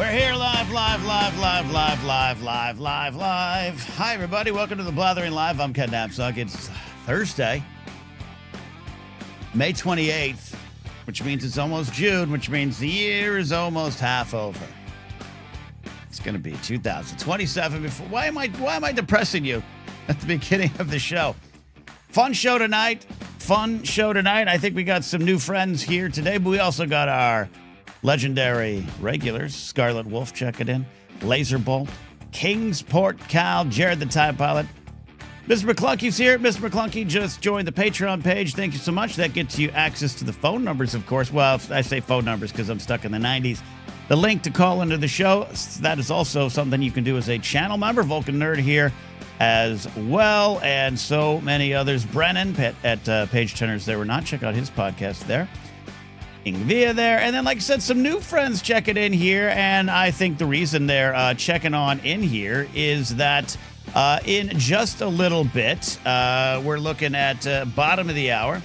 We're here live. Hi, everybody. Welcome to the Blathering Live. I'm Ken Napzok. It's Thursday, May 28th, which means it's almost June, which means the year is almost half over. It's going to be 2027 before. Why am I depressing you at the beginning of the show? Fun show tonight. I think we got some new friends here today, but we also got our legendary regulars. Scarlet Wolf checking in. Laserbolt. Kingsport Cal. Jared the Time Pilot. Mr. McClunky's here. Mr. McClunky just joined the Patreon page. Thank you so much. That gets you access to the phone numbers, of course. Well, I say phone numbers because I'm stuck in the 90s. The link to call into the show, that is also something you can do as a channel member. Vulcan Nerd here as well, and so many others. Brennan at Page Turners There Were Not. Check out his podcast there. Ingvia there. And then, like I said, some new friends checking in here, and I think the reason they're checking on in here is that in just a little bit, we're looking at bottom of the hour.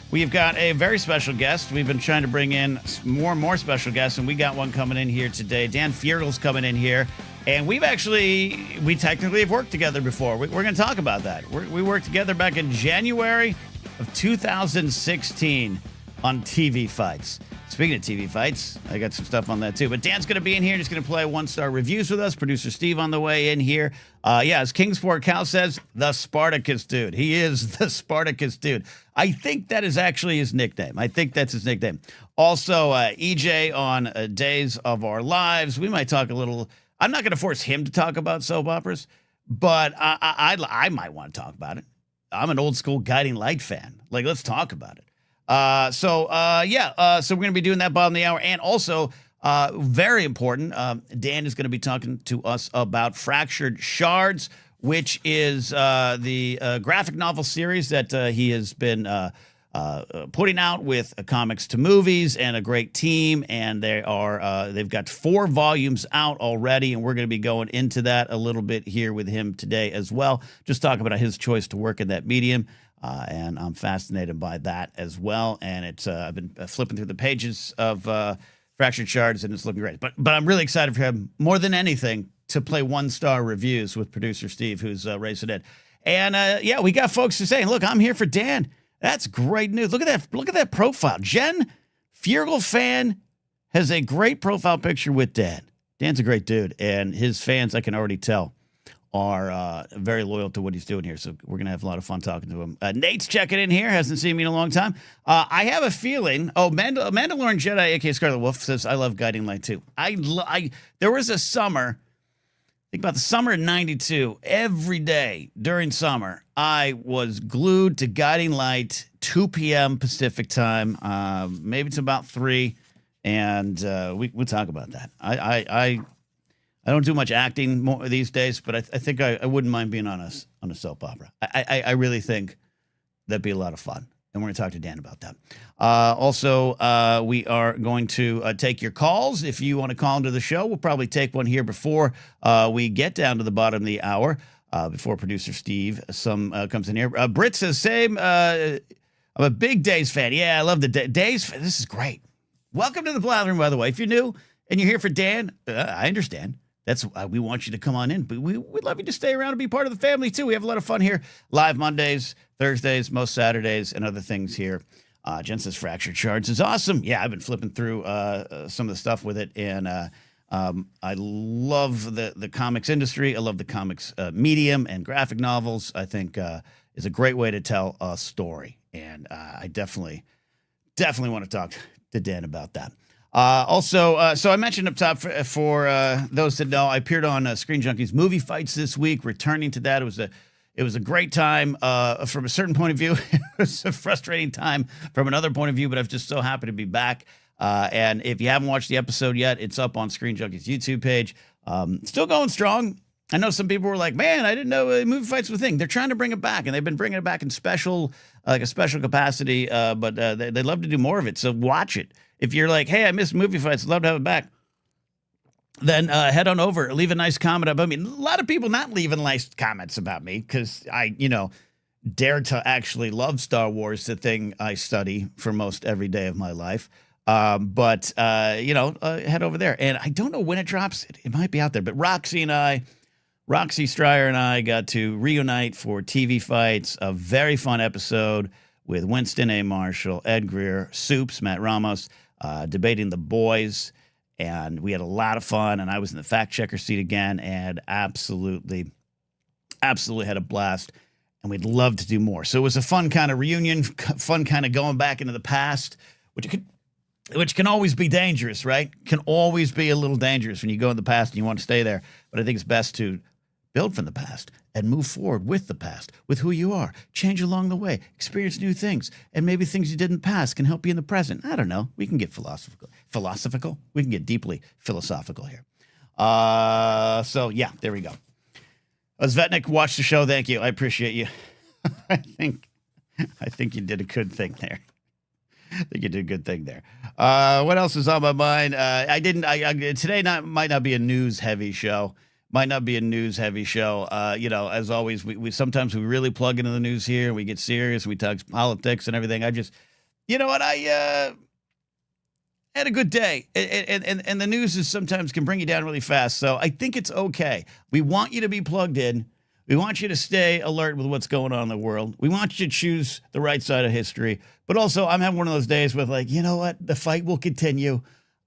We've got a very special guest. We've been trying to bring in more and more special guests, and we got one coming in here today. Dan Feuerriegel coming in here, and we technically have worked together before. We're going to talk about that. We worked together back in January of 2016 on TV Fights. Speaking of TV Fights, I got some stuff on that too. But Dan's going to be in here. He's going to play one-star reviews with us. Producer Steve on the way in here. As Kingsport Cal says, the Spartacus dude. He is the Spartacus dude. I think that is actually his nickname. I think that's his nickname. Also, EJ on Days of Our Lives. We might talk a little. I'm not going to force him to talk about soap operas, but I might want to talk about it. I'm an old school Guiding Light fan. Let's talk about it. So we're going to be doing that bottom of the hour. And also, very important, Dan is going to be talking to us about Fractured Shards, which is the graphic novel series that he has been putting out with comics to movies and a great team. And they've got 4 volumes out already, and we're going to be going into that a little bit here with him today as well. Just talking about his choice to work in that medium. And I'm fascinated by that as well. And it's I've been flipping through the pages of Fractured Shards, and it's looking great. But I'm really excited for him, more than anything, to play one-star reviews with producer Steve, who's racing it. And, we got folks who saying, look, I'm here for Dan. That's great news. Look at that profile. Jen, Feuerriegel fan, has a great profile picture with Dan. Dan's a great dude, and his fans, I can already tell, are very loyal to what he's doing here. So we're going to have a lot of fun talking to him. Nate's checking in here. Hasn't seen me in a long time. I have a feeling. Oh, Mandalorian Jedi, a.k.a. Scarlet Wolf, says, I love Guiding Light too. There was a summer, think about the summer of 92. Every day during summer, I was glued to Guiding Light, 2 p.m. Pacific time. Maybe it's about 3. And we'll talk about that. I don't do much acting more these days, but I think I wouldn't mind being on a soap opera. I really think that'd be a lot of fun, and we're going to talk to Dan about that. Also, we are going to take your calls. If you want to call into the show, we'll probably take one here before we get down to the bottom of the hour, before producer Steve comes in here. Britt says, same. I'm a big Days fan. Yeah, I love the Days. This is great. Welcome to the Blathering, by the way. If you're new and you're here for Dan, I understand. That's why we want you to come on in, but we'd love you to stay around and be part of the family too. We have a lot of fun here. Live Mondays, Thursdays, most Saturdays, and other things here. Jen says Fractured Shards is awesome. Yeah, I've been flipping through some of the stuff with it, and I love the comics industry. I love the comics medium and graphic novels. I think is a great way to tell a story, and I definitely want to talk to Dan about that. So I mentioned up top for those that know, I appeared on Screen Junkies Movie Fights this week, returning to that. It was a great time from a certain point of view. It was a frustrating time from another point of view, but I'm just so happy to be back. And if you haven't watched the episode yet, it's up on Screen Junkies YouTube page. Still going strong. I know some people were like, man, I didn't know Movie Fights was a thing. They're trying to bring it back, and they've been bringing it back in a special capacity, but they'd love to do more of it. So watch it. If you're like, hey, I missed Movie Fights, I'd love to have it back, then head on over, leave a nice comment about me. A lot of people not leaving nice comments about me because I, dare to actually love Star Wars, the thing I study for most every day of my life. But head over there. And I don't know when it drops. It might be out there. But Roxy Stryer and I got to reunite for TV Fights, a very fun episode with Winston A. Marshall, Ed Greer, Soups, Matt Ramos, debating the boys. And we had a lot of fun. And I was in the fact checker seat again and absolutely had a blast. And we'd love to do more. So it was a fun kind of reunion, fun kind of going back into the past, which can always be dangerous, right? Can always be a little dangerous when you go in the past and you want to stay there. But I think it's best to build from the past and move forward with the past, with who you are, change along the way, experience new things, and maybe things you did in the past can help you in the present. I don't know. We can get philosophical. We can get deeply philosophical here. So yeah, there we go. Svetnik, watch the show. Thank you. I appreciate you. I think you did a good thing there. What else is on my mind? Today might not be a news heavy show. As always, we sometimes we really plug into the news here. We get serious. We talk politics and everything. I had a good day. And the news is sometimes can bring you down really fast. So I think it's okay. We want you to be plugged in. We want you to stay alert with what's going on in the world. We want you to choose the right side of history. But also, I'm having one of those days with like, you know what? The fight will continue.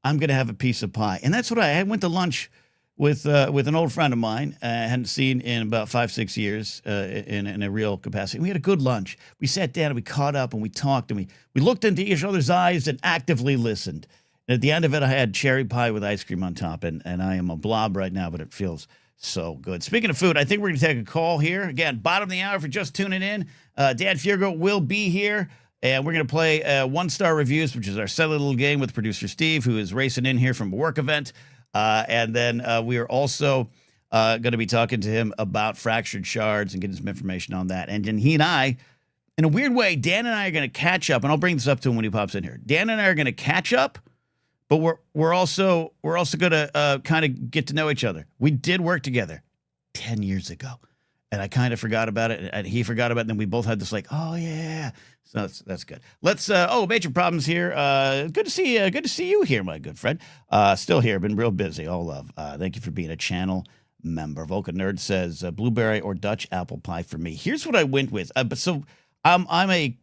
I'm going to have a piece of pie. And that's what I went to lunch with an old friend of mine I hadn't seen in about 5-6 years in a real capacity. We had a good lunch. We sat down and we caught up and we talked and we looked into each other's eyes and actively listened. And at the end of it, I had cherry pie with ice cream on top. And I am a blob right now, but it feels so good. Speaking of food, I think we're going to take a call here. Again, bottom of the hour for just tuning in. Dan Fiergo will be here, and we're going to play one-star reviews, which is our silly little game with producer Steve, who is racing in here from a work event. And then we are also going to be talking to him about fractured shards and getting some information on that. And then he and I, in a weird way, Dan and I are going to catch up, and I'll bring this up to him when he pops in here. Dan and I are going to catch up, but we're also going to kind of get to know each other. We did work together 10 years ago, and I kind of forgot about it, and he forgot about it, and then we both had this like, oh, yeah. So that's good. Let's, major problems here. Good to see you here, my good friend. Still here, been real busy, all love. Thank you for being a channel member. Vulcan Nerd says, blueberry or Dutch apple pie for me. Here's what I went with. So I'm a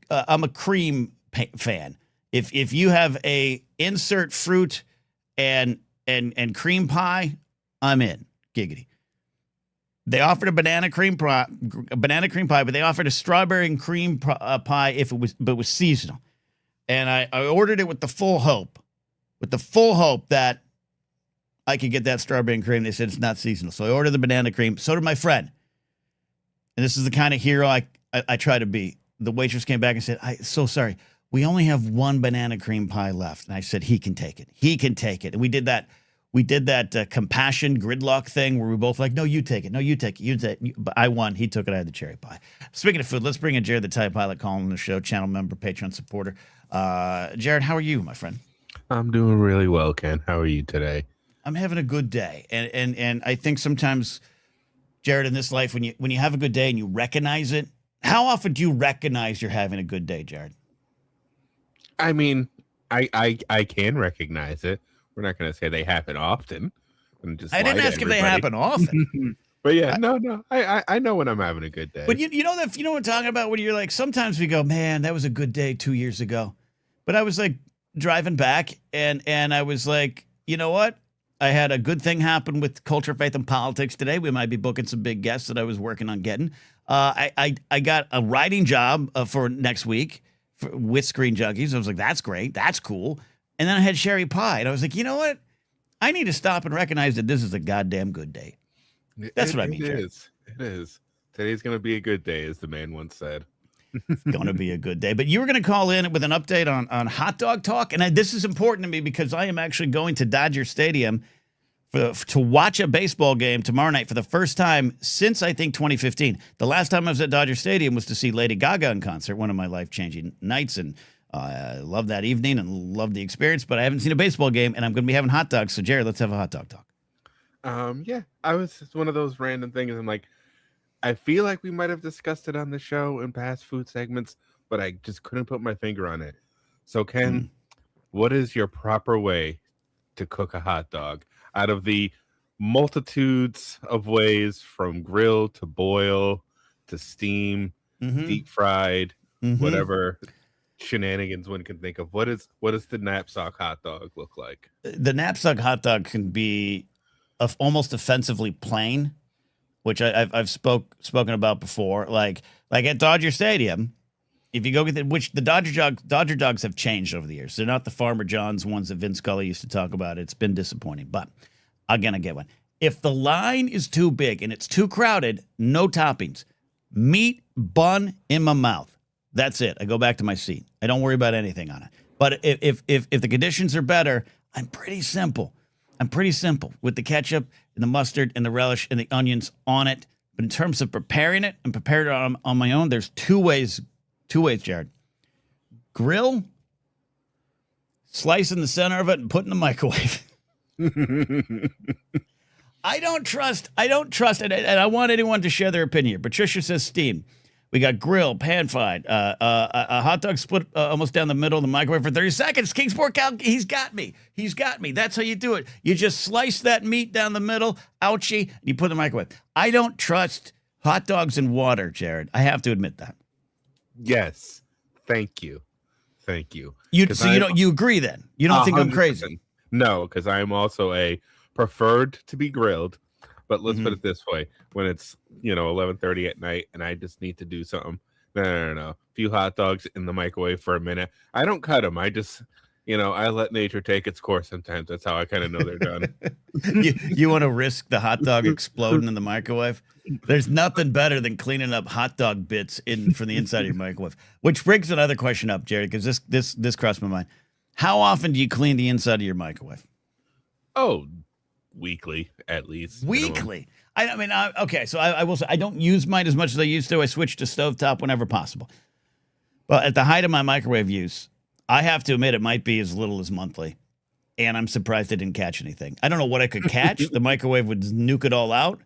cream fan. If you have a insert fruit and cream pie, I'm in. Giggity. They offered a banana cream pie, but they offered a strawberry and cream pie if it was seasonal. And I ordered it with the full hope that I could get that strawberry and cream. They said it's not seasonal. So I ordered the banana cream. So did my friend. And this is the kind of hero I try to be. The waitress came back and said, so sorry. We only have one banana cream pie left. And I said, he can take it. He can take it. And we did that compassion gridlock thing where we both like, no, you take it. No, you take it. You take it. But I won. He took it. I had the cherry pie. Speaking of food, let's bring in Jared, the TIE pilot, calling on the show, channel member, Patreon supporter. Jared, how are you, my friend? I'm doing really well, Ken. How are you today? I'm having a good day. And I think sometimes, Jared, in this life, when you have a good day and you recognize it, how often do you recognize you're having a good day, Jared? I mean, I can recognize it. We're not going to say they happen often. I didn't ask if they happen often. But yeah, no. I know when I'm having a good day. But you know what I'm talking about when you're like, sometimes we go, man, that was a good day 2 years ago. But I was like driving back and I was like, you know what? I had a good thing happen with culture, faith, and politics today. We might be booking some big guests that I was working on getting. I got a writing job for next week with Screen Junkies. I was like, that's great. That's cool. And then I had cherry pie. And I was like, you know what? I need to stop and recognize that this is a goddamn good day. That's what I mean. It is. Today's going to be a good day, as the man once said. It's going to be a good day. But you were going to call in with an update on hot dog talk. And this is important to me because I am actually going to Dodger Stadium to watch a baseball game tomorrow night for the first time since, I think, 2015. The last time I was at Dodger Stadium was to see Lady Gaga in concert, one of my life-changing nights. And I loved that evening and loved the experience. But I haven't seen a baseball game, and I'm going to be having hot dogs. So, Jared, let's have a hot dog talk. Yeah, it's one of those random things. I'm like, I feel like we might have discussed it on the show in past food segments, but I just couldn't put my finger on it. So, Ken, what is your proper way to cook a hot dog out of the multitudes of ways from grill to boil to steam, deep fried, whatever shenanigans one can think of? What is the Napzok hot dog look like? The Napzok hot dog can be almost offensively plain, which I've spoken about before. Like at Dodger Stadium, if you go get which the Dodger dogs have changed over the years. They're not the Farmer John's ones that Vince Scully used to talk about. It's been disappointing, but I'm gonna get one. If the line is too big and it's too crowded, no toppings, meat bun in my mouth. That's it. I go back to my seat. I don't worry about anything on it. But if the conditions are better, I'm pretty simple. With the ketchup and the mustard and the relish and the onions on it. But in terms of preparing it and preparing it on my own, there's two ways, Jared. Grill, slice in the center of it and put in the microwave. I don't trust, and I want anyone to share their opinion. Patricia says steam. We got grill, pan fried, a hot dog split almost down the middle of the microwave for 30 seconds. Kingsport Cal, he's got me. That's how you do it. You just slice that meat down the middle, ouchie, and you put it in the microwave. I don't trust hot dogs in water, Jared. I have to admit that. Yes. Thank you. You agree then? You don't think I'm crazy? No, because I am also preferred to be grilled. But let's put it this way: when it's 11:30 at night and I just need to do something, no, a few hot dogs in the microwave for a minute. I don't cut them. I just I let nature take its course. Sometimes that's how I kind of know they're done. You want to risk the hot dog exploding in the microwave? There's nothing better than cleaning up hot dog bits from the inside of your microwave. Which brings another question up, Jerry, because this crossed my mind. How often do you clean the inside of your microwave? Oh, weekly at least. Weekly. Okay. So I will say I don't use mine as much as I used to. I switch to stovetop whenever possible. But at the height of my microwave use, I have to admit it might be as little as monthly. And I'm surprised I didn't catch anything. I don't know what I could catch. The microwave would nuke it all out.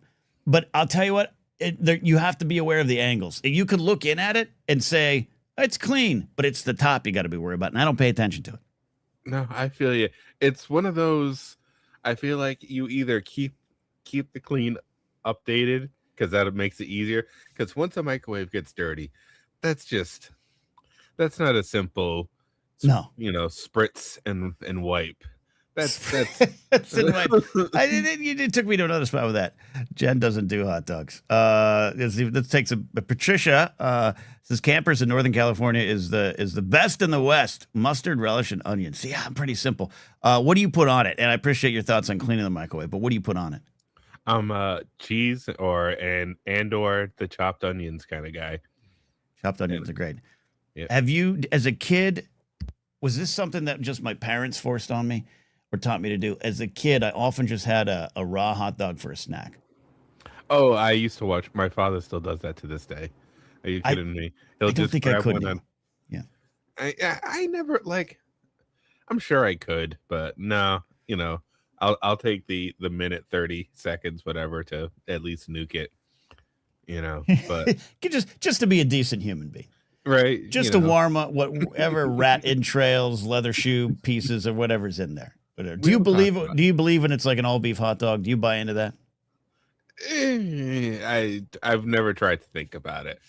But I'll tell you what, you have to be aware of the angles. You could look in at it and say, it's clean, but it's the top you got to be worried about. And I don't pay attention to it. No, I feel you. It's one of those, I feel like you either keep the clean updated because that makes it easier. Because once a microwave gets dirty, that's not a simple, spritz and wipe. That's it took me to another spot with that. Jen doesn't do hot dogs. Let's take some. Patricia says campers in Northern California is the best in the West. Mustard, relish, and onions. See, I'm pretty simple. What do you put on it? And I appreciate your thoughts on cleaning the microwave, but what do you put on it? Cheese or the chopped onions kind of guy. Chopped onions are great. Yep. Have you, as a kid, was this something that just my parents forced on me or taught me to do? As a kid, I often just had a raw hot dog for a snack. Oh, I used to watch. My father still does that to this day. Are you kidding me? I don't think I could. Yeah. I never I'm sure I could, but no, I'll take the minute 30 seconds, whatever, to at least nuke it. But just to be a decent human being. Right. Just to warm up whatever rat entrails, leather shoe pieces, or whatever's in there. Do you believe in it's like an all beef hot dog? Do you buy into that? I've never tried to think about it.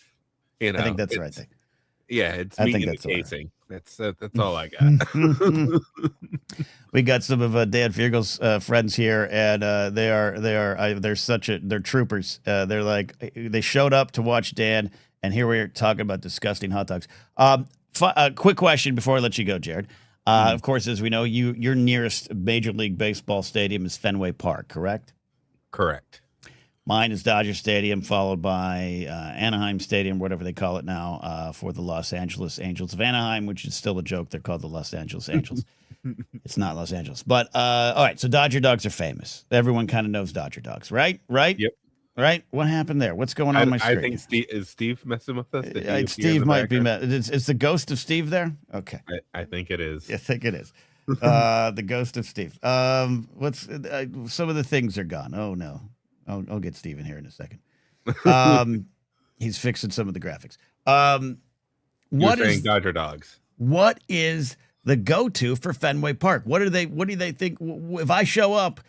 I think that's the right thing. Yeah, it's meat in the casing. That's all I got. We got some of Dan Fiegel's friends here, and they're troopers. They showed up to watch Dan, and here we're talking about disgusting hot dogs. Quick question before I let you go, Jared. Of course, as we know, your nearest Major League Baseball stadium is Fenway Park, correct? Correct. Mine is Dodger Stadium, followed by Anaheim Stadium, whatever they call it now, for the Los Angeles Angels of Anaheim, which is still a joke. They're called the Los Angeles Angels. It's not Los Angeles. But, all right, so Dodger dogs are famous. Everyone kind of knows Dodger dogs, right? Yep. Right? What happened there? What's going on my screen? I think is Steve messing with us? Steve might be messing. Is the ghost of Steve there? Okay. I think it is. I think it is. The ghost of Steve. What's some of the things are gone. Oh, no. I'll get Steve in here in a second. He's fixing some of the graphics. What is Dodger dogs? What is the go-to for Fenway Park? What do they think if I show up?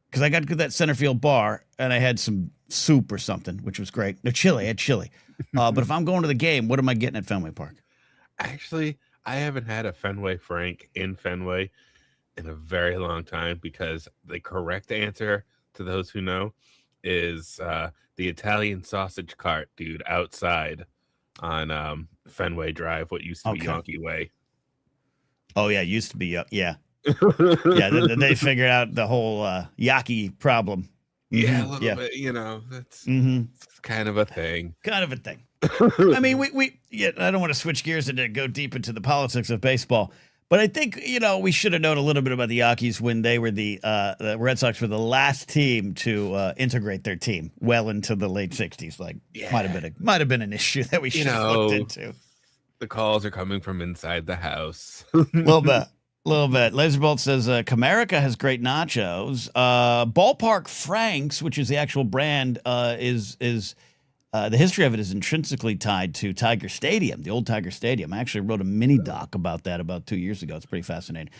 Because I got to that center field bar and I had some soup or something, which was great. No, chili. I had chili. But if I'm going to the game, what am I getting at Fenway Park? Actually, I haven't had a Fenway Frank in Fenway in a very long time, because the correct answer, to those who know, is the Italian sausage cart, dude, outside on Fenway Drive, what used to be Yankee Way. Oh, yeah, it used to be. Yeah. Yeah, they figured out the whole Yaki problem. Yeah, a little bit, that's kind of a thing. Kind of a thing. I mean, I don't want to switch gears and go deep into the politics of baseball, but I think, we should have known a little bit about the Yankees when they were the Red Sox were the last team to integrate their team well into the late 60s. Like, might have been an issue that we should have looked into. The calls are coming from inside the house. A little bit. Laserbolt says, Comerica has great nachos. Ballpark Franks, which is the actual brand, is the history of it is intrinsically tied to Tiger Stadium, the old Tiger Stadium. I actually wrote a mini doc about that about 2 years ago. It's pretty fascinating.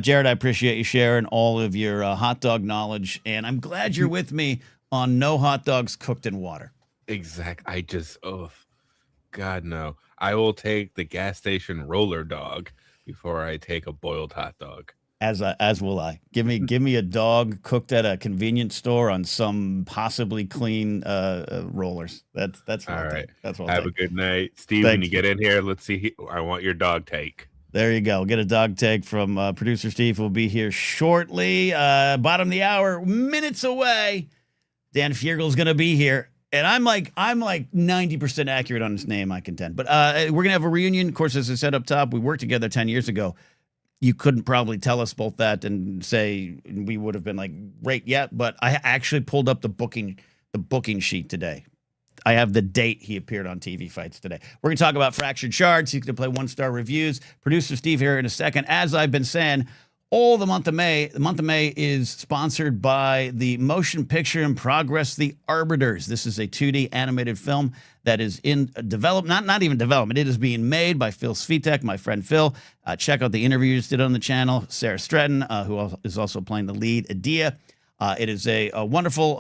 Jared, I appreciate you sharing all of your hot dog knowledge, and I'm glad you're with me on no hot dogs cooked in water. Exactly. God, no. I will take the gas station roller dog before I take a boiled hot dog. As will I. Give me a dog cooked at a convenience store on some possibly clean rollers. That's what all I'll right. take. That's what Have a good night, Steve. When you get in here, let's see. I want your dog take. There you go. Get a dog take from producer Steve. We'll be here shortly. Bottom of the hour, minutes away. Dan Fiergel's going to be here. And I'm like 90% accurate on his name, I contend. But we're going to have a reunion. Of course, as I said up top, we worked together 10 years ago. You couldn't probably tell us both that and say we would have been like, great, yeah. But I actually pulled up the booking sheet today. I have the date he appeared on TV Fights today. We're going to talk about Fractured Shards. He's going to play 1-star reviews. Producer Steve here in a second. As I've been saying, all the month of May. The month of May is sponsored by the motion picture in progress, The Arbiters. This is a 2D animated film that is in development, not even development. It is being made by Phil Svitek, my friend Phil. Check out the interviews did on the channel. Sarah Stratton, who is also playing the lead, Adia. It is a wonderful,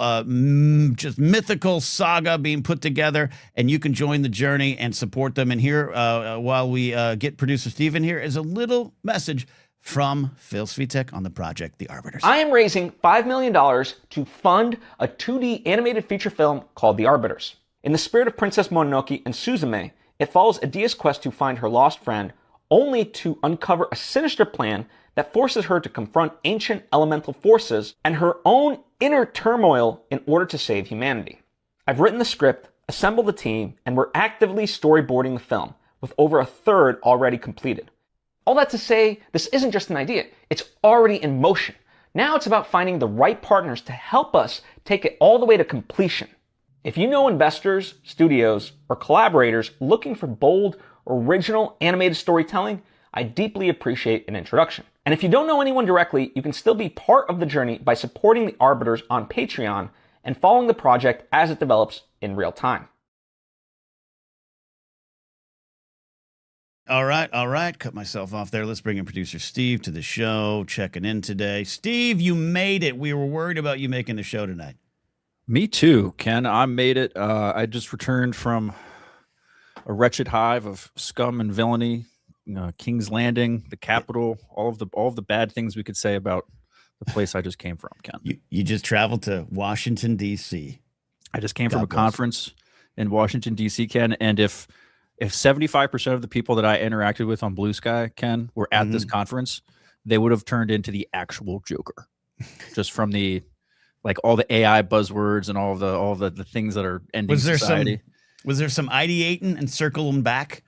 just mythical saga being put together, and you can join the journey and support them. And here, while we get producer Steve in here, is a little message from Phil Svitek on the project, The Arbiters. I am raising $5 million to fund a 2D animated feature film called The Arbiters. In the spirit of Princess Mononoke and Suzume, it follows Adia's quest to find her lost friend, only to uncover a sinister plan that forces her to confront ancient elemental forces and her own inner turmoil in order to save humanity. I've written the script, assembled the team, and we're actively storyboarding the film, with over a third already completed. All that to say, this isn't just an idea, it's already in motion. Now it's about finding the right partners to help us take it all the way to completion. If you know investors, studios, or collaborators looking for bold, original animated storytelling, I deeply appreciate an introduction. And if you don't know anyone directly, you can still be part of the journey by supporting The Arbiters on Patreon and following the project as it develops in real time. All right. Cut myself off there. Let's bring in producer Steve to the show, checking in today. Steve, you made it. We were worried about you making the show tonight. Me too, Ken. I made it. I just returned from a wretched hive of scum and villainy, King's Landing, the Capitol, all of the bad things we could say about the place I just came from, Ken. You just traveled to Washington, D.C. I just came from a conference in Washington, D.C., Ken, and if 75% of the people that I interacted with on Blue Sky, Ken, were at this conference, they would have turned into the actual Joker, just from the all the AI buzzwords and all of the things that are ending society. Was there some ideating and circling back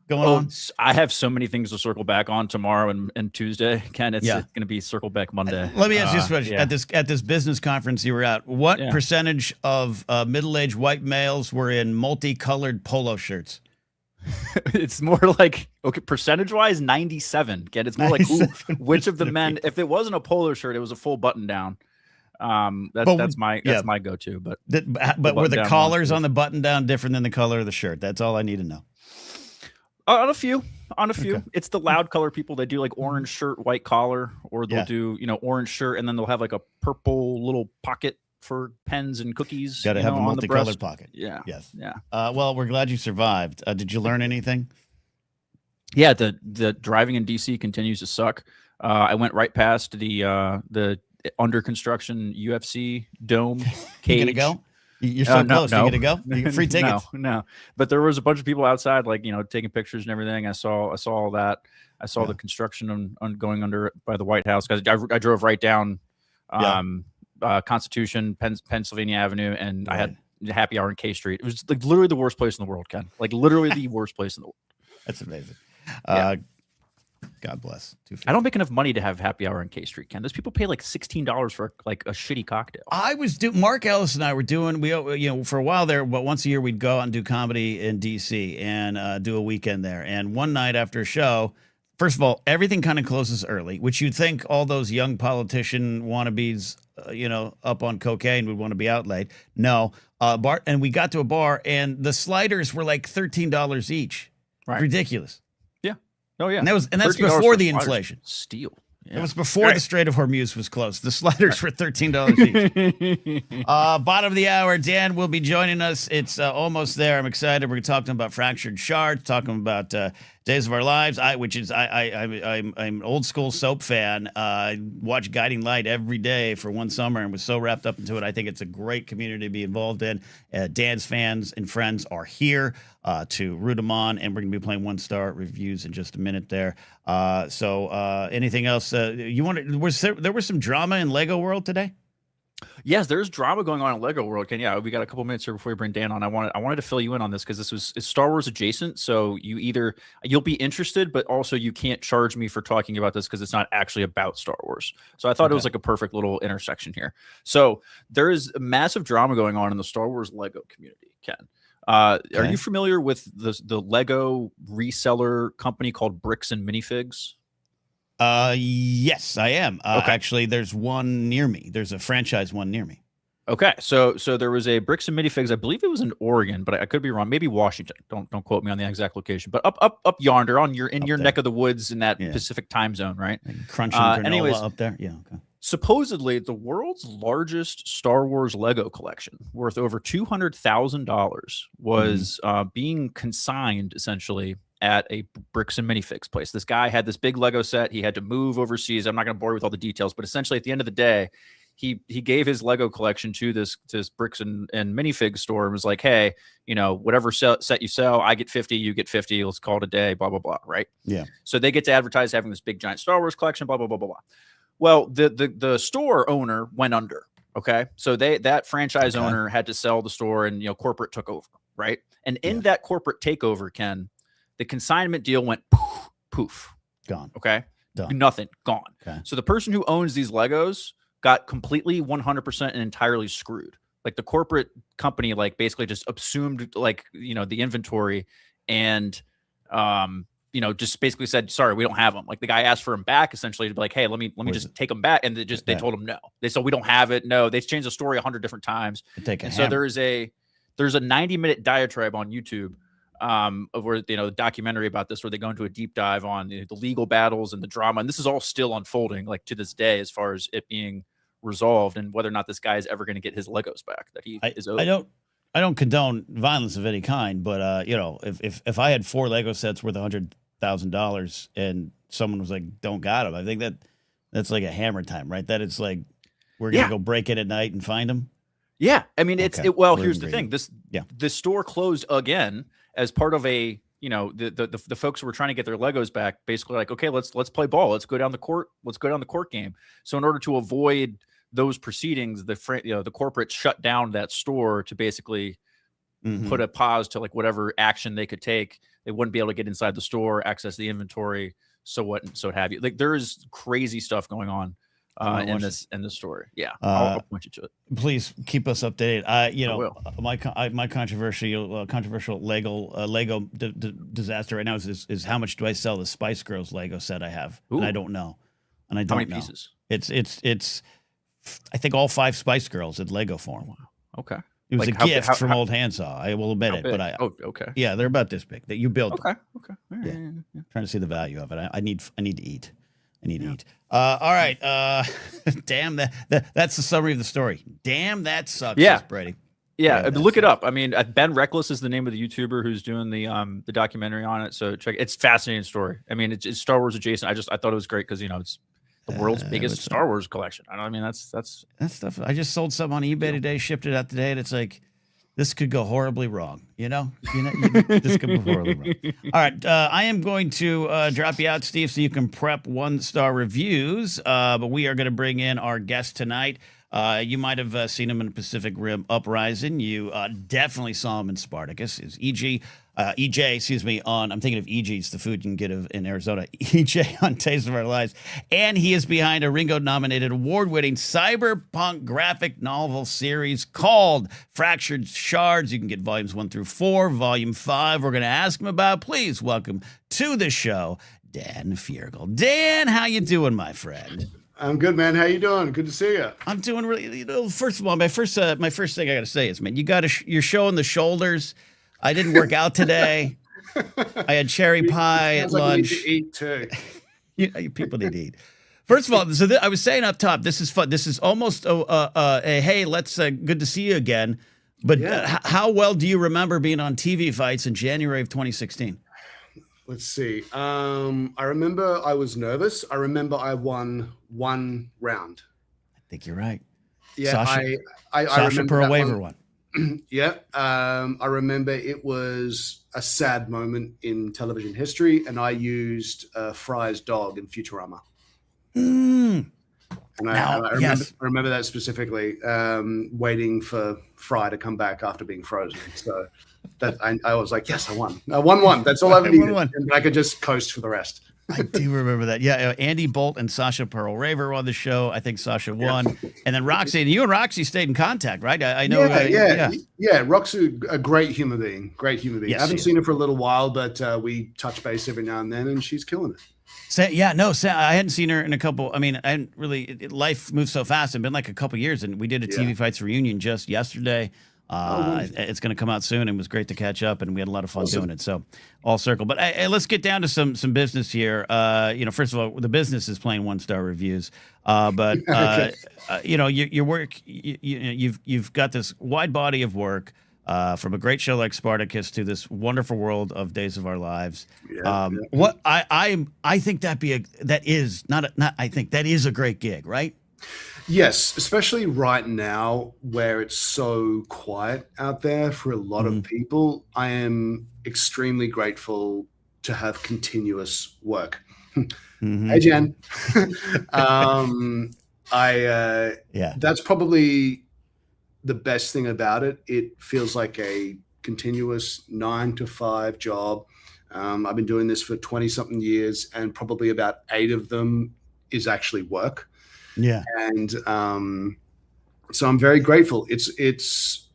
going on? I have so many things to circle back on tomorrow and Tuesday, Ken. It's going to be Circle Back Monday. Let me ask you this question: at this business conference you were at, what percentage of middle-aged white males were in multicolored polo shirts? It's more like, okay, percentage-wise, 97. Ken, it's more like which of the men. If it wasn't a polo shirt, it was a full button down. That's my go-to. But were the collars on the button down different than the color of the shirt? That's all I need to know. On a few. Okay. It's the loud color people. They do like orange shirt, white collar, or they'll Yeah. do, orange shirt, and then they'll have like a purple little pocket for pens and cookies. Got to have a on the multicolored breast. pocket. Yeah. Yes. Yeah. Well, we're glad you survived. Did you learn anything? Yeah. The driving in DC continues to suck. I went right past the under construction UFC dome cage. You gonna go? You're so close. No. You gonna go? You get free tickets? No. But there was a bunch of people outside, like, taking pictures and everything. I saw all that. I saw the construction on going under by the White House, because I drove right down Constitution, Pennsylvania Avenue, and I had happy hour in K Street. It was like literally the worst place in the world, Ken. Like literally the worst place in the world. That's amazing. Yeah. God bless. I don't make enough money to have happy hour in K Street, Ken. Those people pay like $16 for like a shitty cocktail. Mark Ellis and I were doing, for a while there, but once a year we'd go out and do comedy in DC and do a weekend there. And one night after a show, first of all, everything kind of closes early, which you'd think all those young politician wannabes, up on cocaine would want to be out late. No, bar, and we got to a bar and the sliders were like $13 each. Right. Ridiculous. Oh yeah, and that's $13 before for the sliders. inflation. Steal. Yeah. It was before the Strait of Hormuz was closed. The sliders were $13 each. Bottom of the hour, Dan will be joining us. It's almost there. I'm excited. We're talking about fractured shards, talking about Days of Our Lives. I'm an old school soap fan. I watch Guiding Light every day for one summer and was so wrapped up into it. I think it's a great community to be involved in. Dan's fans and friends are here to root them on, and we're going to be playing 1-star reviews in just a minute there. So anything else you want to? There was some drama in Lego World today. Yes, there's drama going on in Lego World. Ken, yeah, we got a couple minutes here before we bring Dan on. I wanted to fill you in on this because it's Star Wars adjacent. So you'll be interested, but also you can't charge me for talking about this because it's not actually about Star Wars. So I thought it was like a perfect little intersection here. So there is massive drama going on in the Star Wars Lego community, Ken. Are you familiar with the Lego reseller company called Bricks and Minifigs? Yes, I am. Okay. Actually, there's one near me. There's a franchise one near me. Okay, so there was a Bricks and Minifigs. I believe it was in Oregon, but I could be wrong. Maybe Washington. Don't quote me on the exact location. But up yonder in your neck of the woods in that Pacific time zone, right? Like crunching granola anyways, up there. Yeah. Okay. Supposedly, the world's largest Star Wars Lego collection, worth over $200,000, was being consigned essentially at a Bricks and Minifigs place. This guy had this big Lego set. He had to move overseas. I'm not going to bore you with all the details, but essentially at the end of the day, he gave his Lego collection to this Bricks and Minifigs store and was like, hey, whatever set you sell, I get 50, you get 50. Let's call it a day, blah, blah, blah. Right. Yeah. So they get to advertise having this big giant Star Wars collection, blah, blah, blah, blah, blah. Well, the store owner went under. Okay. So that franchise owner had to sell the store and, corporate took over. Right. And in that corporate takeover, Ken, the consignment deal went poof. Gone. Okay. Done. Nothing. Gone. Okay. So the person who owns these Legos got completely 100% and entirely screwed. Like the corporate company, like basically just assumed the inventory and, just basically said, sorry, we don't have them. Like the guy asked for them back essentially to be like, hey, let me just take them back. And they told him no. They said, we don't have it. No, they've changed the story 100 different times. So there's a 90-minute diatribe on YouTube of where, the documentary about this, where they go into a deep dive on the legal battles and the drama. And this is all still unfolding like to this day, as far as it being resolved and whether or not this guy is ever going to get his Legos back that he is owed. I don't condone violence of any kind, but if I had 4 Lego sets worth $100,000 and someone was like, don't got them, I think that's like a hammer time, right? That it's like, we're going to go break in at night and find them. Yeah. I mean, here's the thing. The store closed again as part of a, the folks who were trying to get their Legos back, basically like, okay, let's play ball. Let's go down the court. Let's go down the court game. So in order to avoid those proceedings, the corporate shut down that store to basically put a pause to like whatever action they could take. They wouldn't be able to get inside the store, access the inventory, so have you. Like there is crazy stuff going on in this story. Yeah, I'll point you to it. Please keep us updated. My controversial Lego disaster right now is how much do I sell the Spice Girls Lego set I have? Ooh. And I don't know. And I don't know. How many pieces? It's I think all 5 Spice Girls in Lego form. Okay. It was Like, a gift from Old Handsaw. I will admit it, big? but Okay. yeah, they're about this big. That you built. Okay. All right, Yeah. Trying to see the value of it. I need to eat. I need to eat. All right. Damn that's the summary of the story. Damn, that sucks. Yeah. Brady. Yeah, Damn, look it up. I mean, Ben Reckless is the name of the YouTuber who's doing the documentary on it. So check. It's a fascinating story. I mean, it's Star Wars adjacent. I thought it was great because it's the world's biggest Star Wars collection. I mean, that's that stuff. I just sold some on eBay today, shipped it out today, and it's like, this could go horribly wrong. This could go horribly wrong. All right, I am going to drop you out, Steve, so you can prep 1-star reviews. But we are going to bring in our guest tonight. You might have seen him in Pacific Rim Uprising. You definitely saw him in Spartacus. It's EJ, excuse me, on, I'm thinking of EG, it's the food you can get in Arizona. EJ on Taste of Our Lives. And he is behind a Ringo-nominated award-winning cyberpunk graphic novel series called Fractured Shards. You can get volumes 1 through 4. Volume 5, we're going to ask him about. Please welcome to the show, Dan Feuerriegel. Dan, how you doing, my friend? I'm good, man. How you doing? Good to see you. I'm doing really. First of all, my first thing I got to say is, man, you're showing the shoulders. I didn't work out today. I had cherry pie at lunch. Like we need to eat too. People need to eat. First of all, so I was saying up top, this is fun. This is almost a hey, let's good to see you again. But how well do you remember being on TV fights in January of 2016? Let's see. I remember I was nervous. I remember I won 1 round. I think you're right. Yeah, Sasha I remember Pearl that Waiver one. Yeah. I remember it was a sad moment in television history, and I used Fry's dog in Futurama. And I remember that specifically, waiting for Fry to come back after being frozen. So that I was like, yes, I won. I won 1. That's all I needed. And I could just coast for the rest. I do remember that. Yeah, Andy Bolt and Sasha Pearl Raver were on the show. I think Sasha won. And then Roxy, and you and Roxy stayed in contact, right? I know. Yeah. Roxy, a great human being. Yes, I haven't seen her for a little while, but we touch base every now and then, and she's killing it. I hadn't seen her in a couple. I mean, I hadn't really. Life moves so fast. It's been like a couple years, and we did a TV Fights reunion just yesterday. It's going to come out soon, and it was great to catch up, and we had a lot of fun doing it. So, all circle. But let's get down to some business here. First of all, the business is playing 1-star reviews. But your work, you've got this wide body of work. From a great show like Spartacus to this wonderful world of Days of Our Lives. What I think that is a great gig, right? Yes, especially right now where it's so quiet out there for a lot of people. I am extremely grateful to have continuous work. Hey, Jen. That's probably the best thing about it. It feels like a continuous 9-to-5 job. I've been doing this for 20-something years, and probably about 8 of them is actually work. Yeah. And so I'm very grateful. It's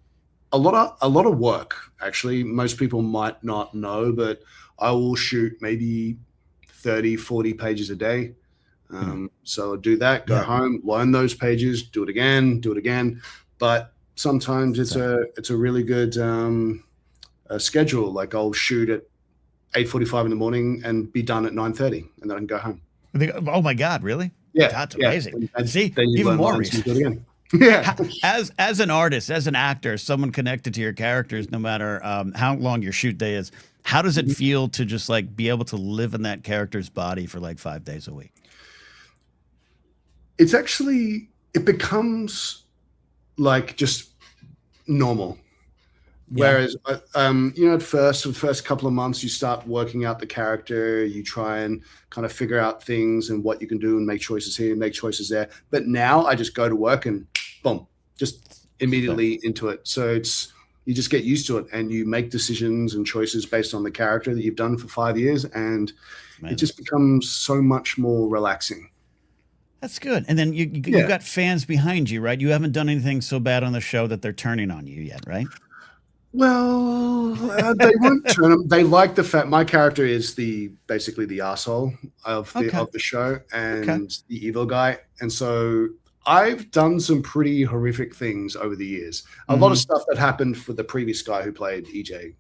a lot of work, actually. Most people might not know, but I will shoot maybe 30, 40 pages a day. So I'll do that, go home, learn those pages, do it again. But sometimes it's a really good schedule. Like I'll shoot at 8:45 in the morning and be done at 9:30, and then I can go home. Oh my God, really? Yeah, that's amazing. And see, then even more reason. Do it again. Yeah. As an artist, as an actor, someone connected to your characters, no matter how long your shoot day is, how does it feel to just like be able to live in that character's body for like 5 days a week? It becomes like just normal. Whereas, at first, for the first couple of months, you start working out the character, you try and kind of figure out things and what you can do and make choices here, make choices there. But now I just go to work and boom, just immediately into it. So you just get used to it, and you make decisions and choices based on the character that you've done for 5 years. And it just becomes so much more relaxing. That's good. And then you've got fans behind you, right? You haven't done anything so bad on the show that they're turning on you yet, right? Well, they won't turn them. They like the fact my character is basically the asshole of the show and the evil guy, and so I've done some pretty horrific things over the years. A lot of stuff that happened for the previous guy who played EJ.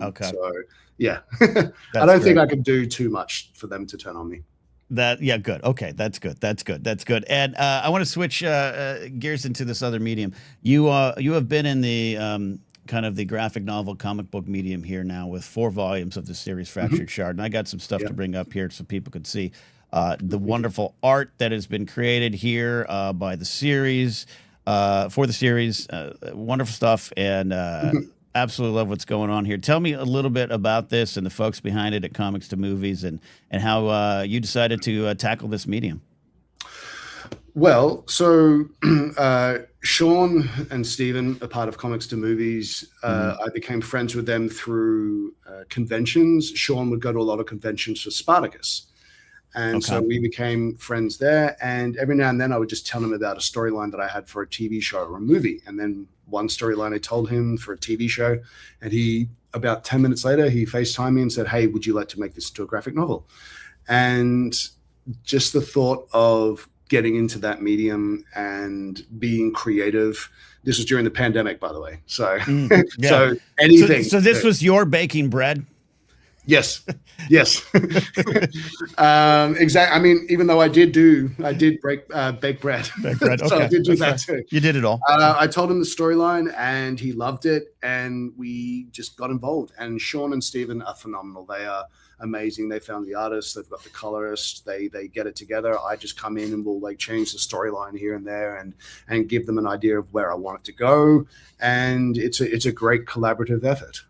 Okay. So yeah, I don't think I could do too much for them to turn on me. Yeah, good. Okay, that's good. And I want to switch gears into this other medium. You have been in the kind of the graphic novel comic book medium here now with 4 volumes of the series Fractured Shard, and I got some stuff to bring up here so people could see the wonderful art that has been created here by the series for the series. Wonderful stuff, and absolutely love what's going on here. Tell me a little bit about this and the folks behind it at Comics to Movies, and how you decided to tackle this medium. Well, so Sean and Stephen are part of Comics to Movies. I became friends with them through conventions. Sean would go to a lot of conventions for Spartacus. And so we became friends there. And every now and then I would just tell him about a storyline that I had for a TV show or a movie. And then one storyline I told him for a TV show. And he, about 10 minutes later, he FaceTimed me and said, "Hey, would you like to make this into a graphic novel?" And just the thought of getting into that medium and being creative. This was during the pandemic, by the way. So, so anything. So this was your baking bread? Yes. Exactly. I mean, even though I did bake bread. Bake bread. Okay. So I did do that too. You did it all. I told him the storyline and he loved it, and we just got involved. And Sean and Stephen are phenomenal. They are amazing. They found the artist, they've got the colorist, they get it together. I just come in and will like change the storyline here and there and give them an idea of where I want it to go. And it's a great collaborative effort.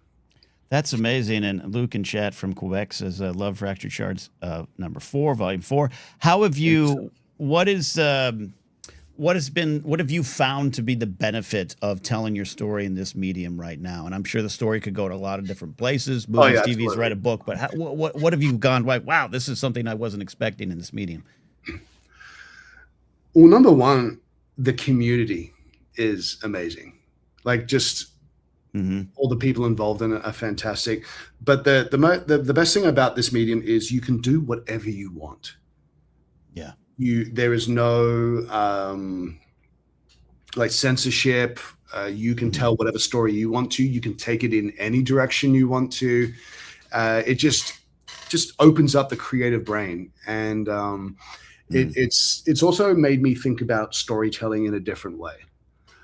That's amazing. And Luke in chat from Quebec says, "Love Fractured Shards, number 4, volume 4." How have you? What have you found to be the benefit of telling your story in this medium right now? And I'm sure the story could go to a lot of different places. Movies, TVs, absolutely. Write a book. But what have you gone like? Wow, this is something I wasn't expecting in this medium. Well, number one, the community is amazing. Like just. All the people involved in it are fantastic, but the best thing about this medium is you can do whatever you want. Yeah, there is no like censorship. You can tell whatever story you want to. You can take it in any direction you want to. It just opens up the creative brain, and it's also made me think about storytelling in a different way.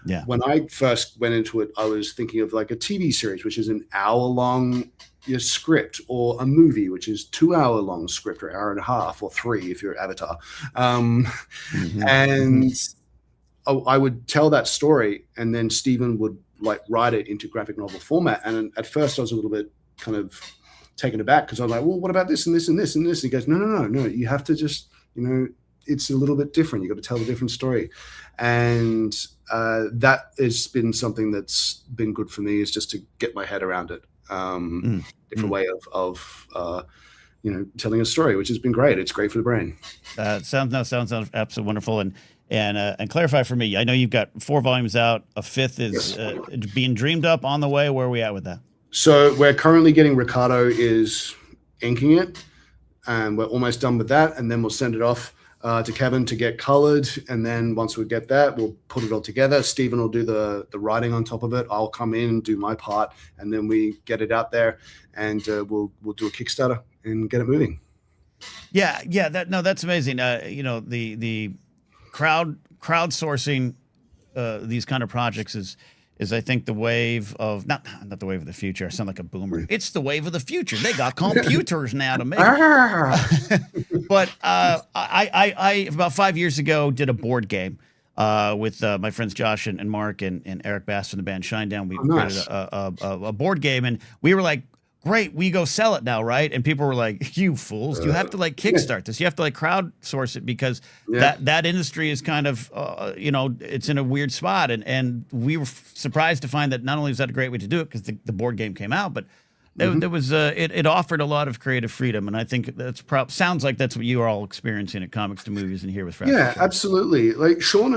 Yeah. When I first went into it, I was thinking of like a TV series, which is an hour-long script, or a movie, which is 2-hour-long script, or hour and a half, or 3 if you're Avatar. And I would tell that story, and then Stephen would like write it into graphic novel format. And at first, I was a little bit kind of taken aback because I was like, "Well, what about this and this and this and this?" And he goes, "No. You have to just, it's a little bit different. You got to tell a different story." And that has been something that's been good for me, is just to get my head around it. Different way of telling a story, which has been great. It's great for the brain. Sounds absolutely wonderful. And clarify for me, I know you've got 4 volumes out. A 5th is being dreamed up, on the way. Where are we at with that? So we're currently getting Ricardo is inking it, and we're almost done with that. And then we'll send it off to Kevin to get colored, and then once we get that, we'll put it all together. Stephen will do the writing on top of it. I'll come in and do my part, and then we get it out there, and we'll do a Kickstarter and get it moving. Yeah, that's amazing. The crowdsourcing these kind of projects is I think the wave of not the wave of the future. I sound like a boomer. It's the wave of the future. They got computers now to make it. But I about 5 years ago did a board game with my friends Josh and Mark and Eric Bass from the band Shinedown. We created a board game, and we were like, "Great, we go sell it now, right?" And people were like, "You fools! You have to like kickstart this. You have to like crowdsource it because that industry is kind of it's in a weird spot." And we were surprised to find that not only is that a great way to do it because the board game came out, but there was it offered a lot of creative freedom, and I think that's sounds like that's what you are all experiencing at Comics to Movies and here with Fractured Shards. Absolutely. Like Sean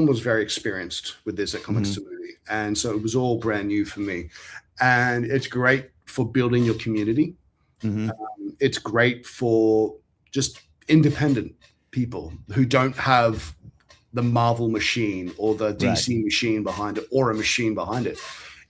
was very experienced with this at Comics to Movie, and so it was all brand new for me. And it's great for building your community. It's great for just independent people who don't have the Marvel machine or the DC machine behind it or a machine behind it.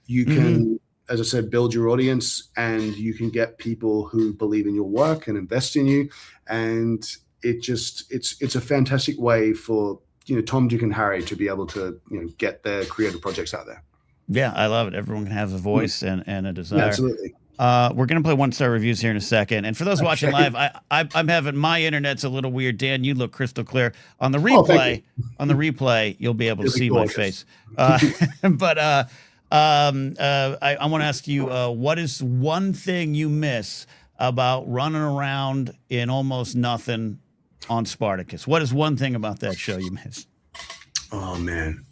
You can, as I said, build your audience, and you can get people who believe in your work and invest in you. And it's a fantastic way for, Tom, Dick, and Harry to be able to, get their creative projects out there. Yeah, I love it. Everyone can have a voice and a desire. Yeah, absolutely. We're going to play 1-star reviews here in a second. And for those watching live, I'm having my internet's a little weird. Dan, you look crystal clear. On the replay, you'll be able to see my face. But I want to ask you, what is one thing you miss about running around in almost nothing on Spartacus? What is one thing about that show you miss? Oh, man.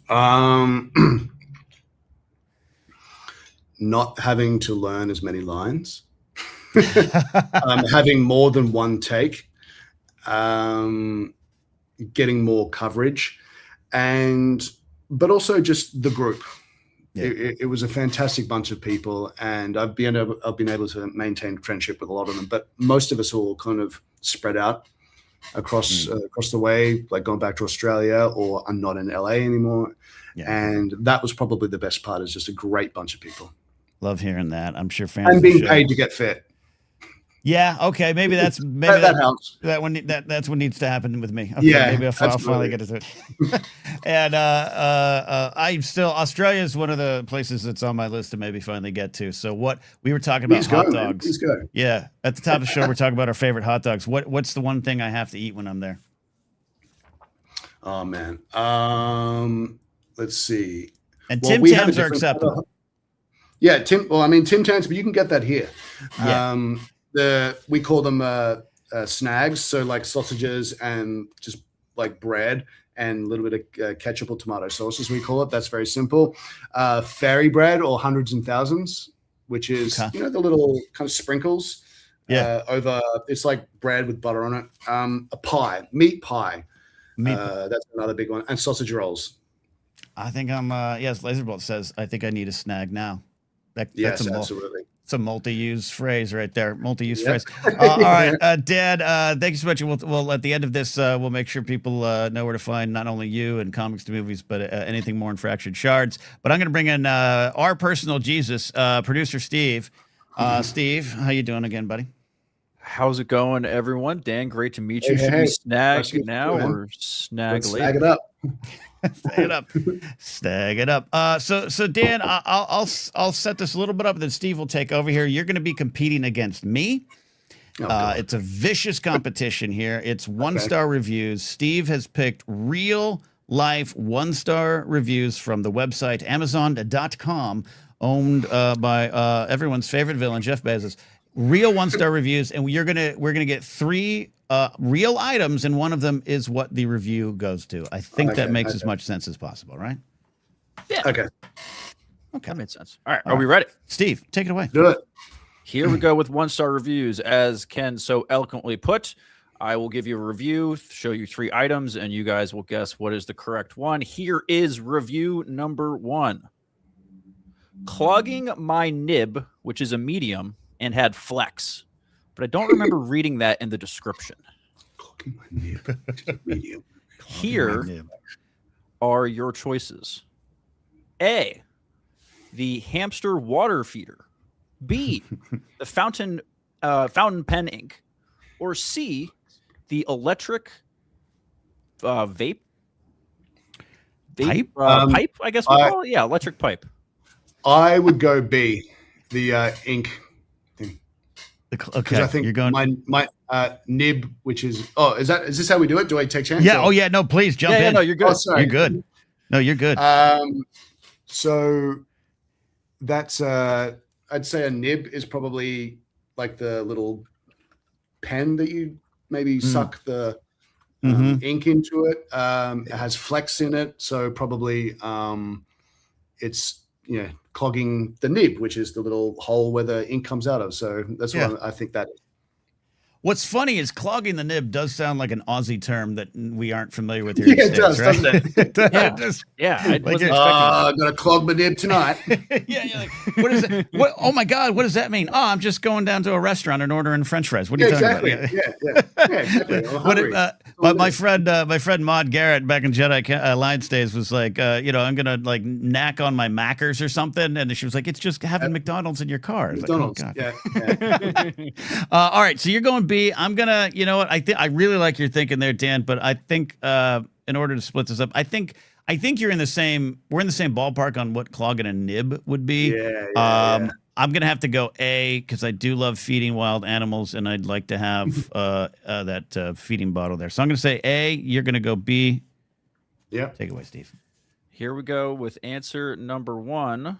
Not having to learn as many lines, having more than one take, getting more coverage, but also just the group. Yeah. It was a fantastic bunch of people, and I've been able to maintain friendship with a lot of them. But most of us all kind of spread out across the way, like going back to Australia, or I'm not in LA anymore. Yeah. And that was probably the best part, is just a great bunch of people. Love hearing that. I'm sure fans. And being paid to get fit. Yeah. Okay. Maybe that helps. That's what needs to happen with me. Okay, yeah. Maybe I'll finally get to it. And Australia is one of the places that's on my list to maybe finally get to. So what we were talking about, hot dogs. Please go. Yeah. At the top of the show, we're talking about our favorite hot dogs. What's the one thing I have to eat when I'm there? Oh man. Let's see. And Tim Tams are acceptable. Yeah, Tim Tams, but you can get that here. Yeah. We call them snags, so like sausages and just like bread and a little bit of ketchup or tomato sauce, as we call it. That's very simple. Fairy bread, or hundreds and thousands, which is the little kind of sprinkles. Yeah. Over, it's like bread with butter on it. A pie, meat pie. That's another big one, and sausage rolls. I think I'm. Yes, Laserbolt says I think I need a snag now. Yes, absolutely. It's a multi-use phrase right there. Multi-use phrase. All right, Dad. Thank you so much. We'll at the end of this, we'll make sure people know where to find not only you and Comics to Movies, but anything more in Fractured Shards. But I'm going to bring in our personal Jesus, producer Steve. Steve, how you doing again, buddy? How's it going, everyone? Dan, great to meet you. Should we snag now or snag later? Snag it up. Stag it up. So Dan, I'll set this a little bit up, and then Steve will take over here. You're going to be competing against me. It's a vicious competition here. It's 1-star reviews. Steve has picked real life 1-star reviews from the website Amazon.com, owned by everyone's favorite villain, Jeff Bezos. Real 1-star reviews, and we're gonna get 3 real items, and one of them is what the review goes to. I think that makes as much sense as possible, right? Yeah. Okay. That made sense. All right. Are we ready? Steve, take it away. Do it. Here we go with 1-star reviews. As Ken so eloquently put, I will give you a review, show you 3 items, and you guys will guess what is the correct one. Here is review number 1. Clogging my nib, which is a medium, and had flex, but I don't remember reading that in the description. Here are your choices. A, the hamster water feeder. B, the fountain pen ink. Or C, the electric vape pipe, I guess we'll call it. Yeah, electric pipe. I would go B, the ink. Okay, I think you're going my nib, which is is this how we do it? Do I take chance? Yeah. Or? Oh yeah. No, please jump in. Yeah, no, you're good. Sorry. You're good. No, you're good. So that's I'd say a nib is probably like the little pen that you maybe suck the ink into it. It has flex in it, so probably it's clogging the nib, which is the little hole where the ink comes out of. So that's what I think that is. What's funny is clogging the nib does sound like an Aussie term that we aren't familiar with here. Yeah, it does, right? Doesn't it? I wasn't expecting I'm going to clog my nib tonight. Yeah, you're like, what is it? Oh my God, what does that mean? Oh, I'm just going down to a restaurant and ordering French fries. What are you talking about? Yeah, exactly. But my friend Maud Garrett back in Jedi Alliance days was like, I'm gonna like knack on my Mackers or something, and she was like, it's just having McDonald's in your car. McDonald's, like, oh, yeah. all right, so you're going B. I'm gonna, you know what? I really like your thinking there, Dan. But I think in order to split this up, I think we're in the same ballpark on what clogging a nib would be. Yeah. I'm gonna have to go A because I do love feeding wild animals, and I'd like to have that feeding bottle there. So I'm gonna say A. You're gonna go B. Yeah. Take it away, Steve. Here we go with answer number 1.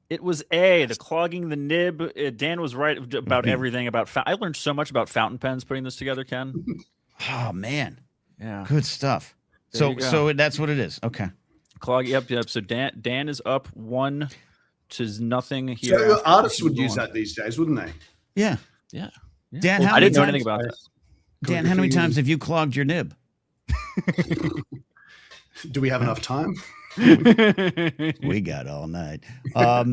It was A, the clogging the nib. Dan was right about everything about. I learned so much about fountain pens putting this together, Ken. Oh man, Yeah, good stuff. There So that's what it is. Okay. clog. Yep. So Dan is up 1 to nothing here. So artists would use that these days, wouldn't they? Yeah. Yeah. Dan, Well, how I many didn't know times, anything about that. Dan, how many times have you clogged your nib? Do we have enough time? We got all night. All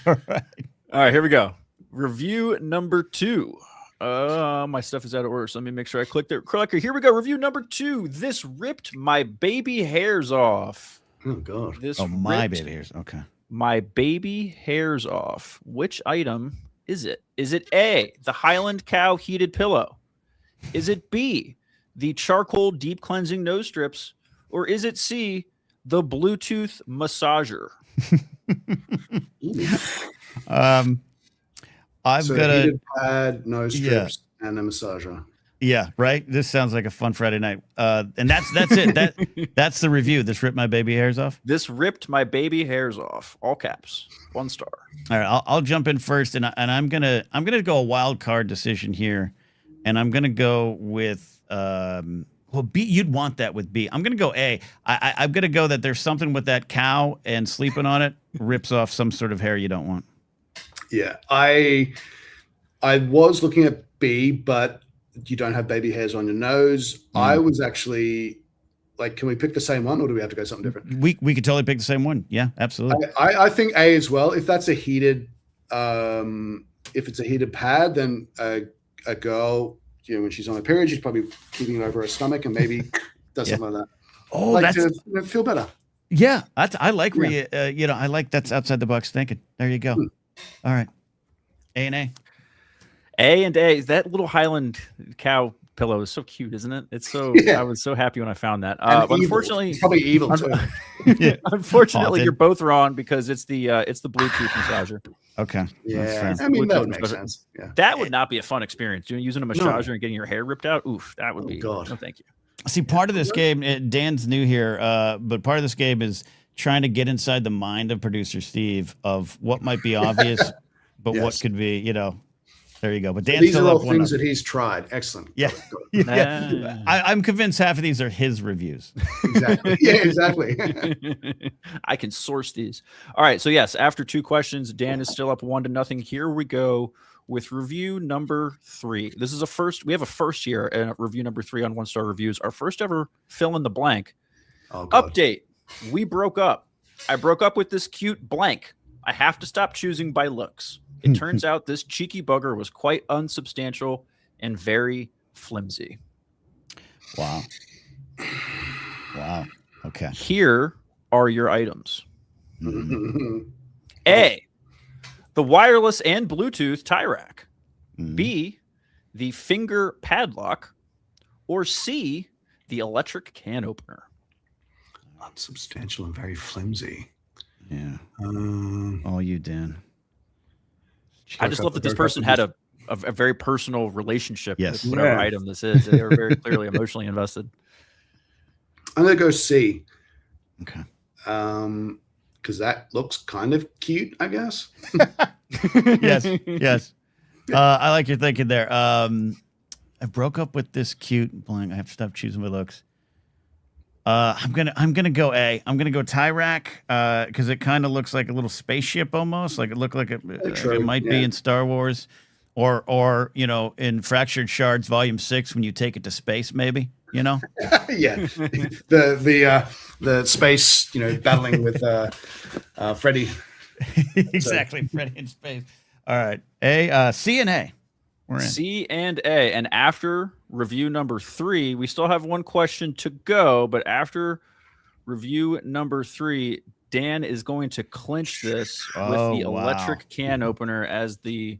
right. All right, here we go. Review number 2. My stuff is out of order, so let me make sure I click there. Clicker. Here we go. Review number 2. This ripped my baby hairs off. Oh God. My baby hairs. Okay. My baby hairs off. Which item is it? Is it A, the Highland Cow heated pillow? Is it B, the charcoal deep cleansing nose strips? Or is it C, the Bluetooth massager? I'm so gonna heated pad, nose strips, and a massager. Yeah, right. This sounds like a fun Friday night. And that's it. That's the review. This ripped my baby hairs off. This ripped my baby hairs off. All caps. 1 star. All right, I'll jump in first, and I'm gonna go a wild card decision here, and I'm gonna go with B. You'd want that with B. I'm gonna go A. I'm gonna go that there's something with that cow and sleeping on it rips off some sort of hair you don't want. Yeah, I was looking at B, but you don't have baby hairs on your nose. I was actually like, can we pick the same one, or do we have to go something different? We could totally pick the same one. Yeah, absolutely. I think A as well. If that's a heated, if it's a heated pad, then a girl, when she's on her period, she's probably keeping it over her stomach and maybe does something like that. Oh, like that's to feel better. Yeah, I like where you, I like that's outside the box thinking. There you go. All right, A and A. A and A. That little Highland Cow pillow is so cute, isn't it? It's so. I was so happy when I found that. Unfortunately, it's probably evil too. Unfortunately, you're both wrong because it's the Bluetooth massager. Okay. Yeah, I mean that would make sense. Yeah, that would not be a fun experience. Using a massager and getting your hair ripped out. Oof, that would be. God. No, thank you. See, part of this game, Dan's new here, but part of this game is trying to get inside the mind of producer Steve of what might be obvious, but what could be, there you go. But Dan's these still are all up things 1-0. that he's tried. Excellent. Yeah. Got it. I'm convinced half of these are his reviews. Exactly. Yeah, exactly. I can source these. All right. So yes, after 2 questions, Dan is still up 1-0. Here we go with review number 3. This is a first. We have a first year and review number 3 on 1-star reviews. Our first ever fill in the blank. Oh, God. Update. We broke up. I broke up with this cute blank. I have to stop choosing by looks. It turns out this cheeky bugger was quite unsubstantial and very flimsy. Wow. Wow. Okay. Here are your items. A, the wireless and Bluetooth tie rack. B, the finger padlock. Or C, the electric can opener. Unsubstantial and very flimsy. Yeah. All you, Dan. I just love that this person had a very personal relationship with whatever item this is. They were very clearly emotionally invested. I'm gonna go C. Okay. Because that looks kind of cute, I guess. Yes. I like your thinking there. I broke up with this cute blank. I have to stop choosing my looks. I'm gonna go A. I'm gonna go tie rack because it kind of looks like a little spaceship almost. Like it looked like it might be in Star Wars, or in Fractured Shards Volume 6 when you take it to space, maybe. Yeah. The space, battling with Freddy. Exactly, Freddy in space. All right, A, C, and A. We're in. C and A. And after review number 3. We still have one question to go, but after review number 3, Dan is going to clinch this with the electric can opener as the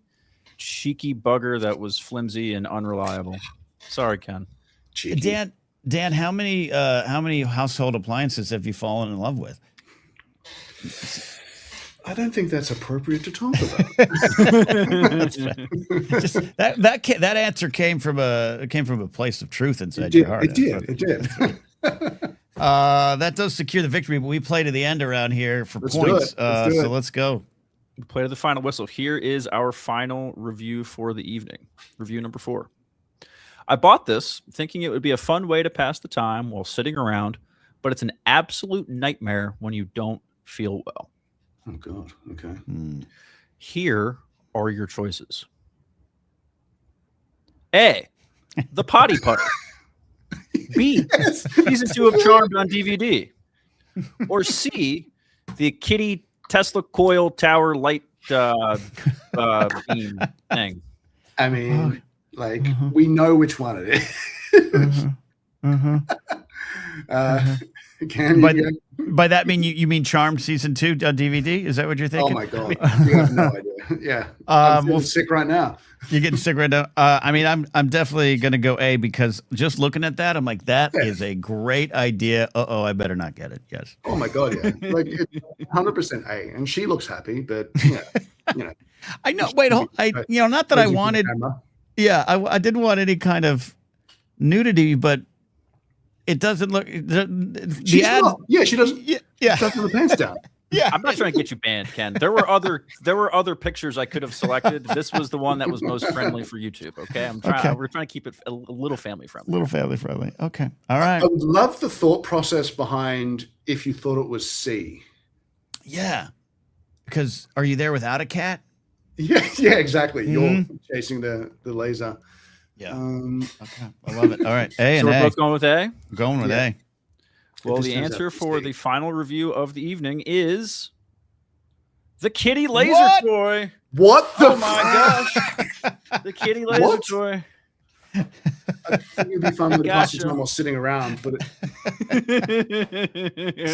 cheeky bugger that was flimsy and unreliable. Sorry, Ken. Cheeky. Dan, how many household appliances have you fallen in love with? I don't think that's appropriate to talk about. Just, that answer came from a place of truth inside your heart. It did. That does secure the victory, but we play to the end around here for points. So let's go. We play to the final whistle. Here is our final review for the evening. Review number 4. I bought this thinking it would be a fun way to pass the time while sitting around, but it's an absolute nightmare when you don't feel well. Oh, God. Okay. Here are your choices. A, the potty putter. B, season 2 of Charmed on DVD. Or C, the kitty Tesla coil tower light beam thing. I mean, we know which one it is. By that mean you mean Charmed season 2 on DVD? Is that what you're thinking? Oh my God, you have no idea. Yeah, I'm feeling sick right now. You're getting sick right now. I mean, I'm definitely gonna go A because just looking at that, I'm like, that is a great idea. I better not get it. Yes. Oh my God, yeah, like 100% A, and she looks happy, but yeah, I know. Wait, not that I wanted. Yeah, I didn't want any kind of nudity, but it doesn't look. The ad. She doesn't. Yeah. Stuff with the pants down. Yeah, I'm not trying to get you banned, Ken. There were other pictures I could have selected. This was the one that was most friendly for YouTube. Okay, we're trying to keep it a little family friendly. Okay, all right. I would love the thought process behind if you thought it was C. Yeah, because are you there without a cat? Yeah, exactly. You're chasing the laser. Yeah. Okay, I love it. All right, A and so A. We're both going with A. Going with A. Well, the answer for the final review of the evening is the kitty laser toy. What the? Oh my gosh! The kitty laser toy. I think it'd be fun with the time while sitting around, but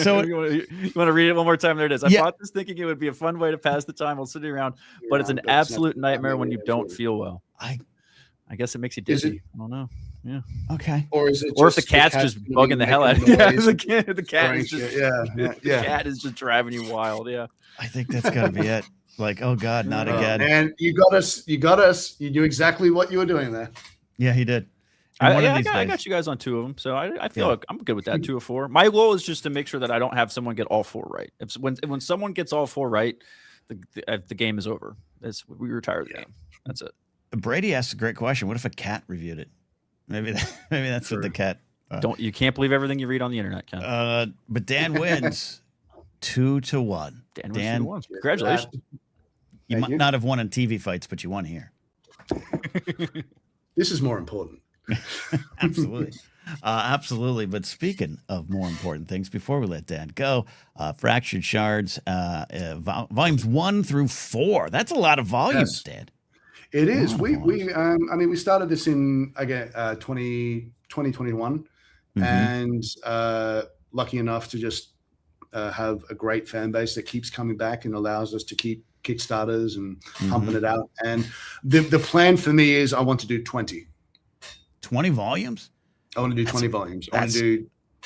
so you want to read it one more time? There it is. I bought this thinking it would be a fun way to pass the time while sitting around, but it's an absolute nightmare when you don't feel well. I guess it makes you dizzy. I don't know. Yeah. Okay. Or is it? Or if the cat's just bugging the hell out of you? The cat is just. The cat is just driving you wild. Yeah. I think that's got to be it. Like, oh God, not again. And you got us. You knew exactly what you were doing there. Yeah, he did. I got you guys on 2 of them, so I feel like I'm good with that. 2 of 4. My goal is just to make sure that I don't have someone get all 4 right. When someone gets all 4 right, the game is over. We retire the game. That's it. Brady asked a great question. What if a cat reviewed it? Maybe that's what the cat. You can't believe everything you read on the internet, Ken. But Dan wins 2-1. Dan wins 2-1. Congratulations. You might not have won in TV fights, but you won here. This is more important. Absolutely. Absolutely. But speaking of more important things, before we let Dan go, Fractured Shards, volumes 1 through 4. That's a lot of volumes, Dan. It is. We started this in 2021, and lucky enough to just have a great fan base that keeps coming back and allows us to keep Kickstarters and pumping it out. And the plan for me is I want to do 20 volumes. I want to do 20 volumes. I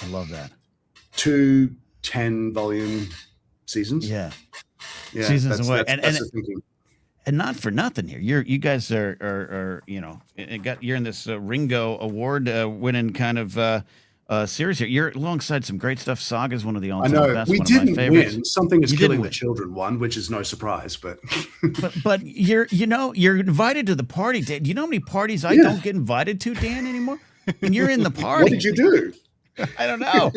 love that. 2 10-volume seasons. Yeah. Seasons away. That's the thinking. And not for nothing here. You guys are you're in this Ringo Award winning kind of series here. You're alongside some great stuff. Saga's one of the all-time best. We didn't win. Something is Killing the Children won, which is no surprise. But but you're invited to the party, Dan. Do you know how many parties I don't get invited to, Dan, anymore? And you're in the party. What did you do? I don't know.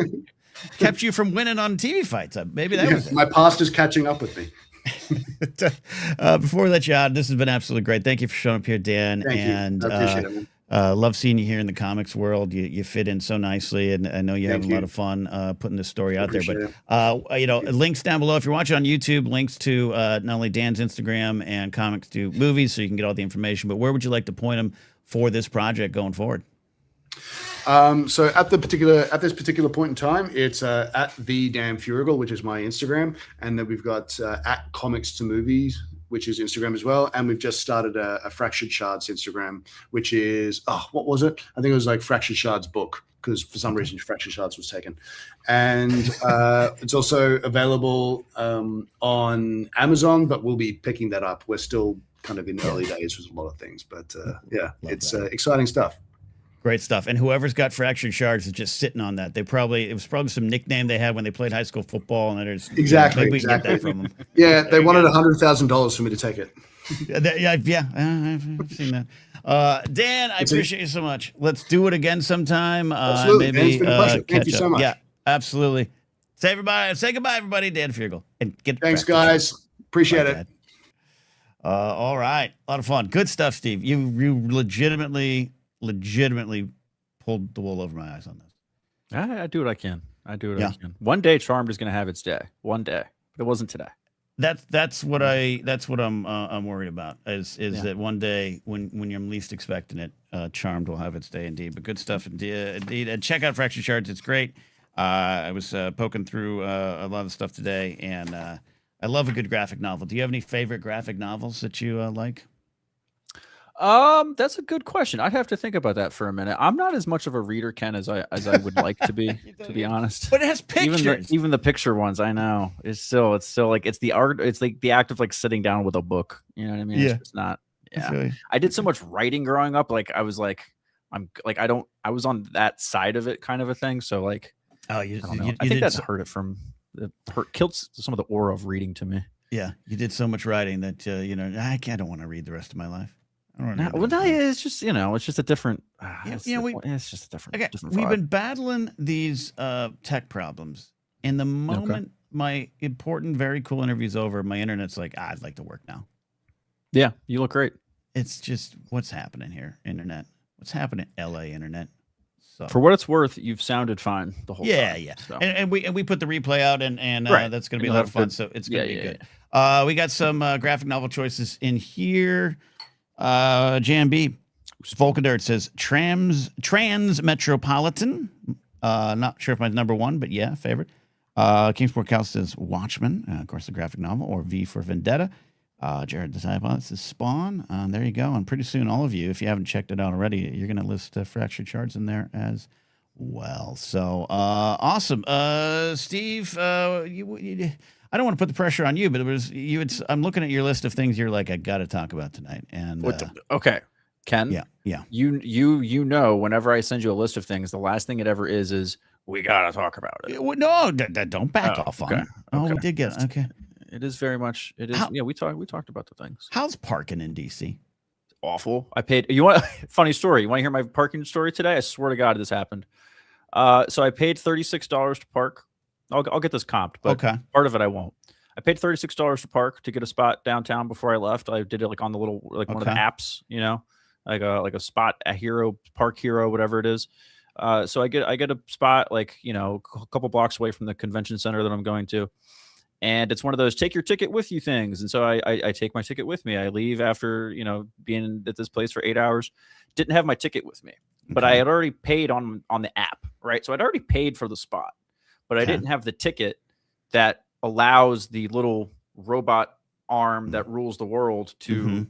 Kept you from winning on TV fights. Maybe that was it. My past is catching up with me. Before we let you out, this has been absolutely great. Thank you for showing up here, Dan. Thank you. I appreciate it. Love seeing you here in the comics world. You fit in so nicely, and I know you're having a lot of fun putting this story out there. But links down below if you're watching on YouTube. Links to not only Dan's Instagram and Comics to Movies, so you can get all the information. But where would you like to point them for this project going forward? So at this particular point in time, it's at the damn Feuerriegel, which is my Instagram, and then we've got at comics to movies, which is Instagram as well, and we've just started a Fractured Shards Instagram, which is what was it? I think it was like Fractured Shards book, because for some reason Fractured Shards was taken, and it's also available on Amazon, but we'll be picking that up. We're still kind of in early days with a lot of things, but it's exciting stuff. Great stuff. And whoever's got Fractured Shards is just sitting on that. It was probably some nickname they had when they played high school football, and there's exactly. We can get that from them. Yeah, they wanted $100,000 for me to take it. I've seen that. Dan, I appreciate you so much. Let's do it again sometime. Absolutely. Maybe It's been a pleasure. Thank you so much. Yeah, absolutely. Say goodbye, everybody. Dan Feuerriegel. And thanks, guys. Appreciate it. All right. A lot of fun. Good stuff, Steve. You legitimately pulled the wool over my eyes on this. I do what I can. I can. One day Charmed is going to have its day. One day. But it wasn't today. That's what I'm worried about is that one day when you're least expecting it, Charmed will have its day indeed. But good stuff indeed. And check out Fractured Shards. It's great. I was poking through a lot of stuff today, and I love a good graphic novel. Do you have any favorite graphic novels that you like? That's a good question. I'd have to think about that for a minute. I'm not as much of a reader, Ken, as I would like to be, to be honest. But it has pictures. Even the picture ones, I know. It's still like it's the art. It's like the act of like sitting down with a book. You know what I mean? Yeah. It's just not. Yeah. I did so much writing growing up. Like I was like, I was on that side of it, kind of a thing. So like, I think that hurt it from killed some of the aura of reading to me. Yeah, you did so much writing that I don't want to read the rest of my life. It's just it's just a different. It's just a different. Okay, different we've vibe. been battling these tech problems, and the moment my important, very cool interview's over, my internet's like, I'd like to work now. Yeah, you look great. It's just what's happening here, internet. What's happening, LA internet? So for what it's worth, you've sounded fine the whole time. Yeah. So. And we put the replay out, and that's going to be a lot of fun. So it's going to be good. Yeah. We got some graphic novel choices in here. JMB Volkadirt says Trans Metropolitan. Not sure if my number one, but yeah, favorite. Kingsport Cal says Watchmen, of course, the graphic novel, or V for Vendetta. Jared Disciple says Spawn. There you go. And pretty soon, all of you, if you haven't checked it out already, you're going to list Fractured Shards in there as well. So awesome. Steve, I don't want to put the pressure on you, but I'm looking at your list of things you're like, I got to talk about tonight. And okay, Ken. Yeah. You know, whenever I send you a list of things, the last thing it ever is we got to talk about it. No, don't back off on it. Oh, we did get it. Okay. It is very much. It is. We talked about the things. How's parking in DC? Awful. I paid. You want funny story? You want to hear my parking story today? I swear to God, this happened. So I paid $36 to park. I'll get this comped, but part of it I won't. I paid $36 to park to get a spot downtown before I left. I did it like on the little one of the apps, like a spot, a hero, Park Hero, whatever it is. So I get a spot like a couple blocks away from the convention center that I'm going to, and it's one of those take your ticket with you things. And so I take my ticket with me. I leave after being at this place for 8 hours. Didn't have my ticket with me, but I had already paid on the app, right? So I'd already paid for the spot. But I didn't have the ticket that allows the little robot arm that rules the world to,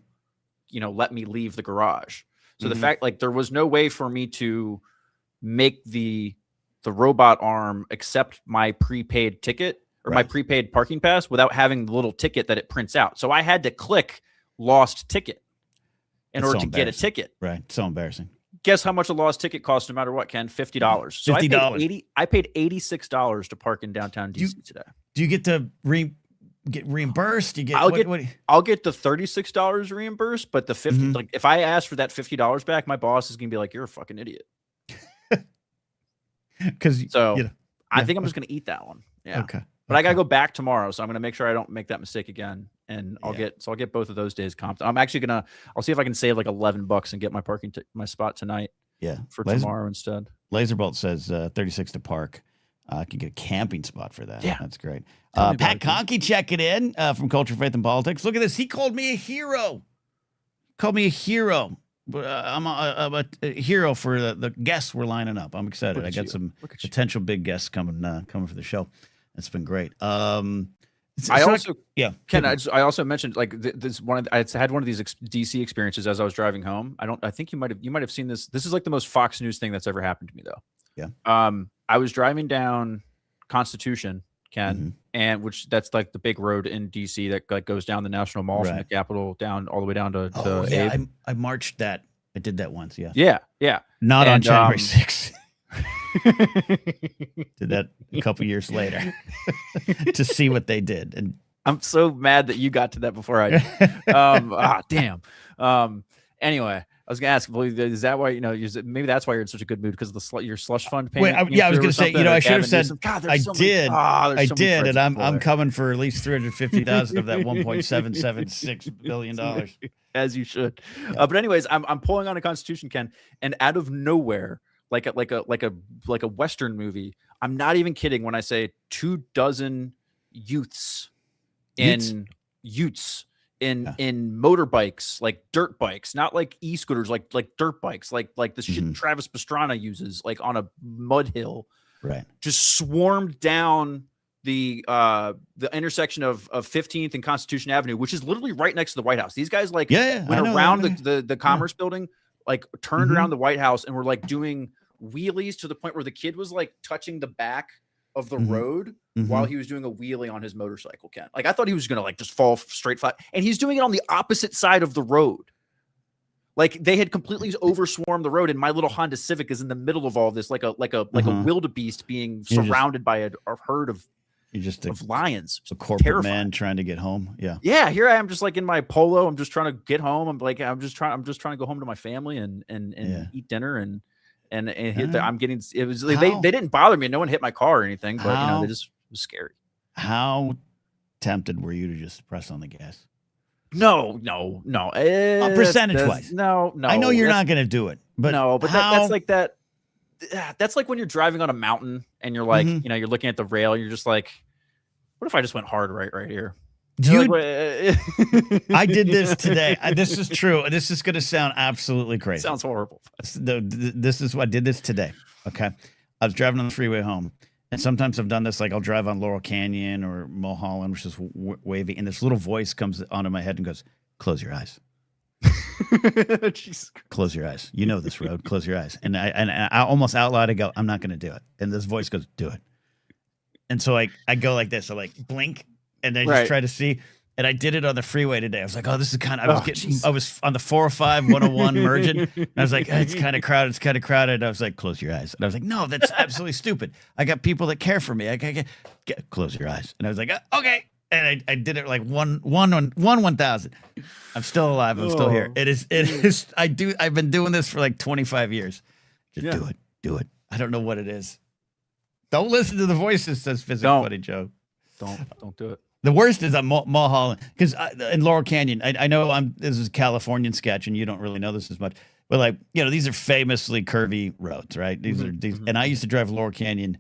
let me leave the garage. So the fact, like, there was no way for me to make the robot arm accept my prepaid ticket or my prepaid parking pass without having the little ticket that it prints out. So I had to click lost ticket in order to get a ticket. Right. So embarrassing. Guess how much a lost ticket costs no matter what, Ken? $50. So $50. I paid $86 to park in downtown DC today. Do you get to get reimbursed? I'll get the $36 reimbursed, but the $50 like if I ask for that $50 back, my boss is gonna be like, "You're a fucking idiot." I think I'm just gonna eat that one. Yeah. Okay. But I gotta go back tomorrow, so I'm gonna make sure I don't make that mistake again. And I'll get both of those days comped. I'm actually I'll see if I can save like $11 and get my my spot tonight. Yeah, for tomorrow instead. Laserbolt says 36 to park. I can get a camping spot for that. Yeah, that's great. Pat Conkey checking in from Culture, Faith, and Politics. Look at this. He called me a hero. I'm a hero for the guests we're lining up. I'm excited. I got some potential big guests coming for the show. It's been great. I also mentioned like this one. I had one of these DC experiences as I was driving home. I think you might have seen this. This is like the most Fox News thing that's ever happened to me though. Yeah. I was driving down Constitution, Ken, and which that's like the big road in DC that like goes down the National Mall from the Capitol down all the way down to Abe. I marched that. I did that once. Yeah. Yeah. Not on January 6th. Did that a couple years later to see what they did, and I'm so mad that you got to that before I did. Damn. Anyway, I was gonna ask, is that why maybe that's why you're in such a good mood because of your slush fund payment? I was gonna say, I should have said I did, and I'm coming for at least 350,000 of that 1.776 billion dollars, as you should. Yeah. But anyways, I'm pulling on a Constitution, Ken, and out of nowhere. Like a Western movie. I'm not even kidding when I say 24 youths in motorbikes, like dirt bikes, not like e-scooters, like dirt bikes, like the shit Travis Pastrana uses, like on a mud hill, right? Just swarmed down the intersection of 15th and Constitution Avenue, which is literally right next to the White House. These guys went around the Commerce Building. Like turned around the White House and were like doing wheelies to the point where the kid was like touching the back of the road while he was doing a wheelie on his motorcycle, Ken. Like I thought he was going to like just fall straight flat, and he's doing it on the opposite side of the road. Like they had completely overswarmed the road, and my little Honda Civic is in the middle of all this, like a wildebeest being surrounded by a herd of lions. A corporate man trying to get home. Yeah. Here I am, just like in my polo. I'm just trying to get home. I'm just trying to go home to my family and eat dinner and I'm getting. It was like, they didn't bother me. No one hit my car or anything, but they just it was scary. How tempted were you to just press on the gas? No. Percentage wise, no. I know you're not going to do it, but that's like that. That's like when you're driving on a mountain and you're like, you're looking at the rail. And you're just like, what if I just went hard right here? I did this today. This is true. This is going to sound absolutely crazy. Sounds horrible. This is what I did this today. Okay. I was driving on the freeway home, and sometimes I've done this. Like I'll drive on Laurel Canyon or Mulholland, which is wavy. And this little voice comes onto my head and goes, close your eyes. Close your eyes. You know this road. Close your eyes. And I almost out loud I go, I'm not going to do it. And this voice goes, do it. And so I go like this. I like blink and I just try to see. And I did it on the freeway today. I was like, oh, this is kind of, I was on the 405 101 merging. And I was like, it's kind of crowded. It's kind of crowded. I was like, close your eyes. And I was like, no, that's absolutely stupid. I got people that care for me. I can close your eyes. And I was like, okay. And I did it like one 1,000. I'm still alive. I'm still here. It is. I've been doing this for like 25 years. Just do it. I don't know what it is. Don't listen to the voices, says Physical Buddy Joe. Don't do it. The worst is on Mulholland, because in Laurel Canyon, I know this is a Californian sketch, and you don't really know this as much, but like, these are famously curvy roads, right? These are these, and I used to drive Laurel Canyon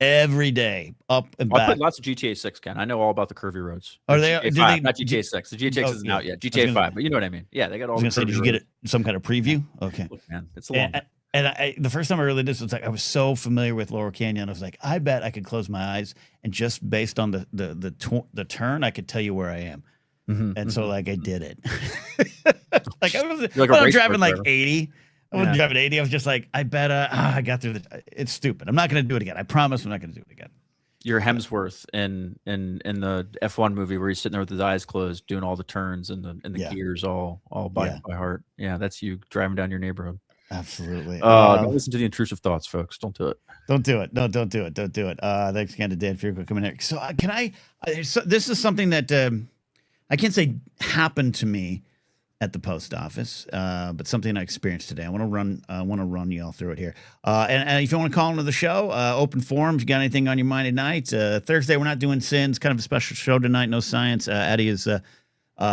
every day, up and back. I played lots of GTA 6, Ken. I know all about the curvy roads. Are they? Not GTA 6. The GTA 6 isn't out yet. GTA 5, but you know what I mean. Yeah, they got all. I was gonna say, did you get some kind of preview? Okay. Look, man, it's a long. And the first time I really did this, was like I was so familiar with Laurel Canyon. I was like, I bet I could close my eyes and just based on the turn, I could tell you where I am. And so like I did it. Like I was driving like 80. I wasn't driving 80. I was just like, I bet I got through it's stupid. I'm not going to do it again. I promise I'm not going to do it again. You're Hemsworth in the F1 movie where he's sitting there with his eyes closed, doing all the turns and the gears all by heart. Yeah, that's you driving down your neyborhood. Absolutely. Don't listen to the intrusive thoughts, folks. Don't do it. Don't do it. No, don't do it. Don't do it. Thanks again to Dan for coming here. So this is something that I can't say happened to me at the post office, but something I experienced today. I want to run you all through it here. And if you want to call into the show, open forum. If you got anything on your mind tonight, Thursday we're not doing sins. Kind of a special show tonight. No science. Addie is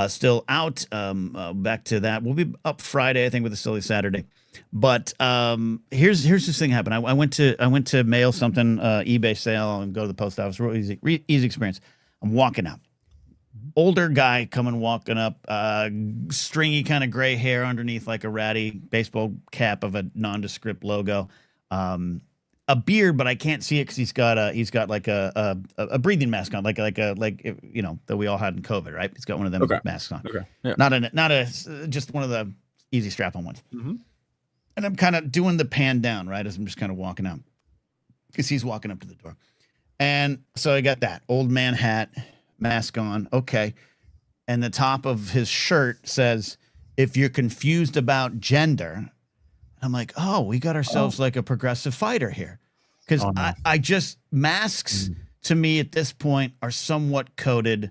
still out. Back to that. We'll be up Friday, I think, with a silly Saturday. But here's this thing happened. I went to mail something, eBay sale, and go to the post office. Real easy experience. I'm walking out. older guy coming walking up, stringy kind of gray hair underneath like a ratty baseball cap of a nondescript logo. A beard, but I can't see it because he's got like a breathing mask on, like you know, that we all had in COVID, right? He's got one of them masks on. Okay. Yeah. Not a just one of the easy strap on ones. Mm-hmm. And I'm kind of doing the pan down, right, as I'm just kind of walking out because he's walking up to the door. And so I got that old man hat, mask on. Okay. And the top of his shirt says, "If you're confused about gender." I'm like, oh, we got ourselves like a progressive fighter here. Because I just, masks to me at this point are somewhat coded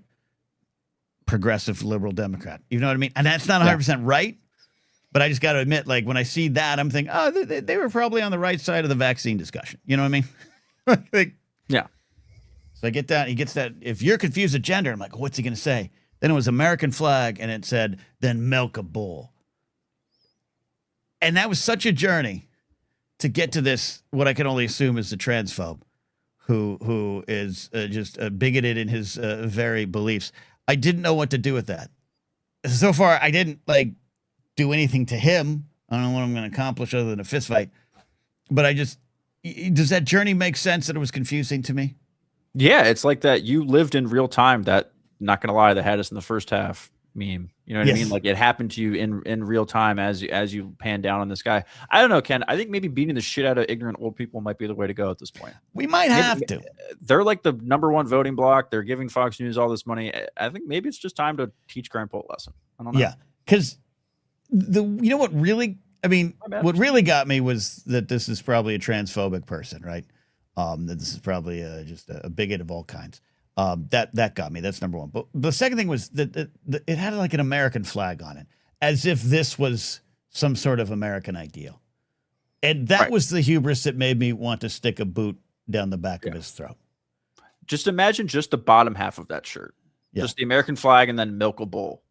progressive liberal Democrat. You know what I mean? And that's not 100% right. But I just got to admit, like, when I see that, I'm thinking, oh, they were probably on the right side of the vaccine discussion. You know what I mean? Like, yeah. So I get that. He gets that. If you're confused at gender, I'm like, what's he going to say? Then it was American flag, and it said, then milk a bull. And that was such a journey to get to this, what I can only assume is the transphobe who is just bigoted in his very beliefs. I didn't know what to do with that. So far, I didn't like do anything to him. I don't know what I'm going to accomplish other than a fist fight. But does that journey make sense that it was confusing to me? Yeah, it's like that you lived in real time. That, not going to lie, that had us in the first half meme. You know what I mean? Like, it happened to you in real time as you pan down on this guy. I don't know, Ken. I think maybe beating the shit out of ignorant old people might be the way to go at this point. We might have to. They're like the #1 voting block. They're giving Fox News all this money. I think maybe it's just time to teach grandpa a lesson. I don't know. Yeah, because you know what really, I mean, what really got me was that this is probably a transphobic person, right? That this is probably just a bigot of all kinds. That got me. That's number one. But the second thing was that it had like an American flag on it, as if this was some sort of American ideal. And that was the hubris that made me want to stick a boot down the back of his throat. Just imagine just the bottom half of that shirt. Yeah. Just the American flag and then milk a bull.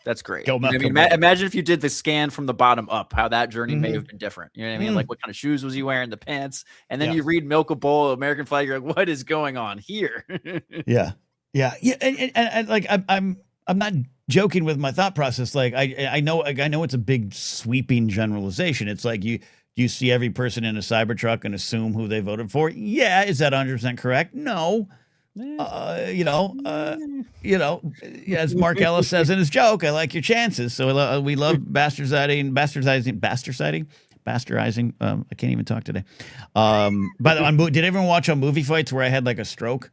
That's great. Go milk a bull. Imagine if you did the scan from the bottom up, how that journey may have been different. You know what I mean? Like, what kind of shoes was he wearing, the pants? And then you read milk a bull, American flag. You're like, what is going on here? Yeah. And like, I'm not joking with my thought process. Like, I know it's a big sweeping generalization. It's like you see every person in a Cybertruck and assume who they voted for. Yeah. Is that 100% correct? No. As Mark Ellis says in his joke, I like your chances. So we love bastardizing. I can't even talk today. By the way, did everyone watch on Movie Fights where I had like a stroke?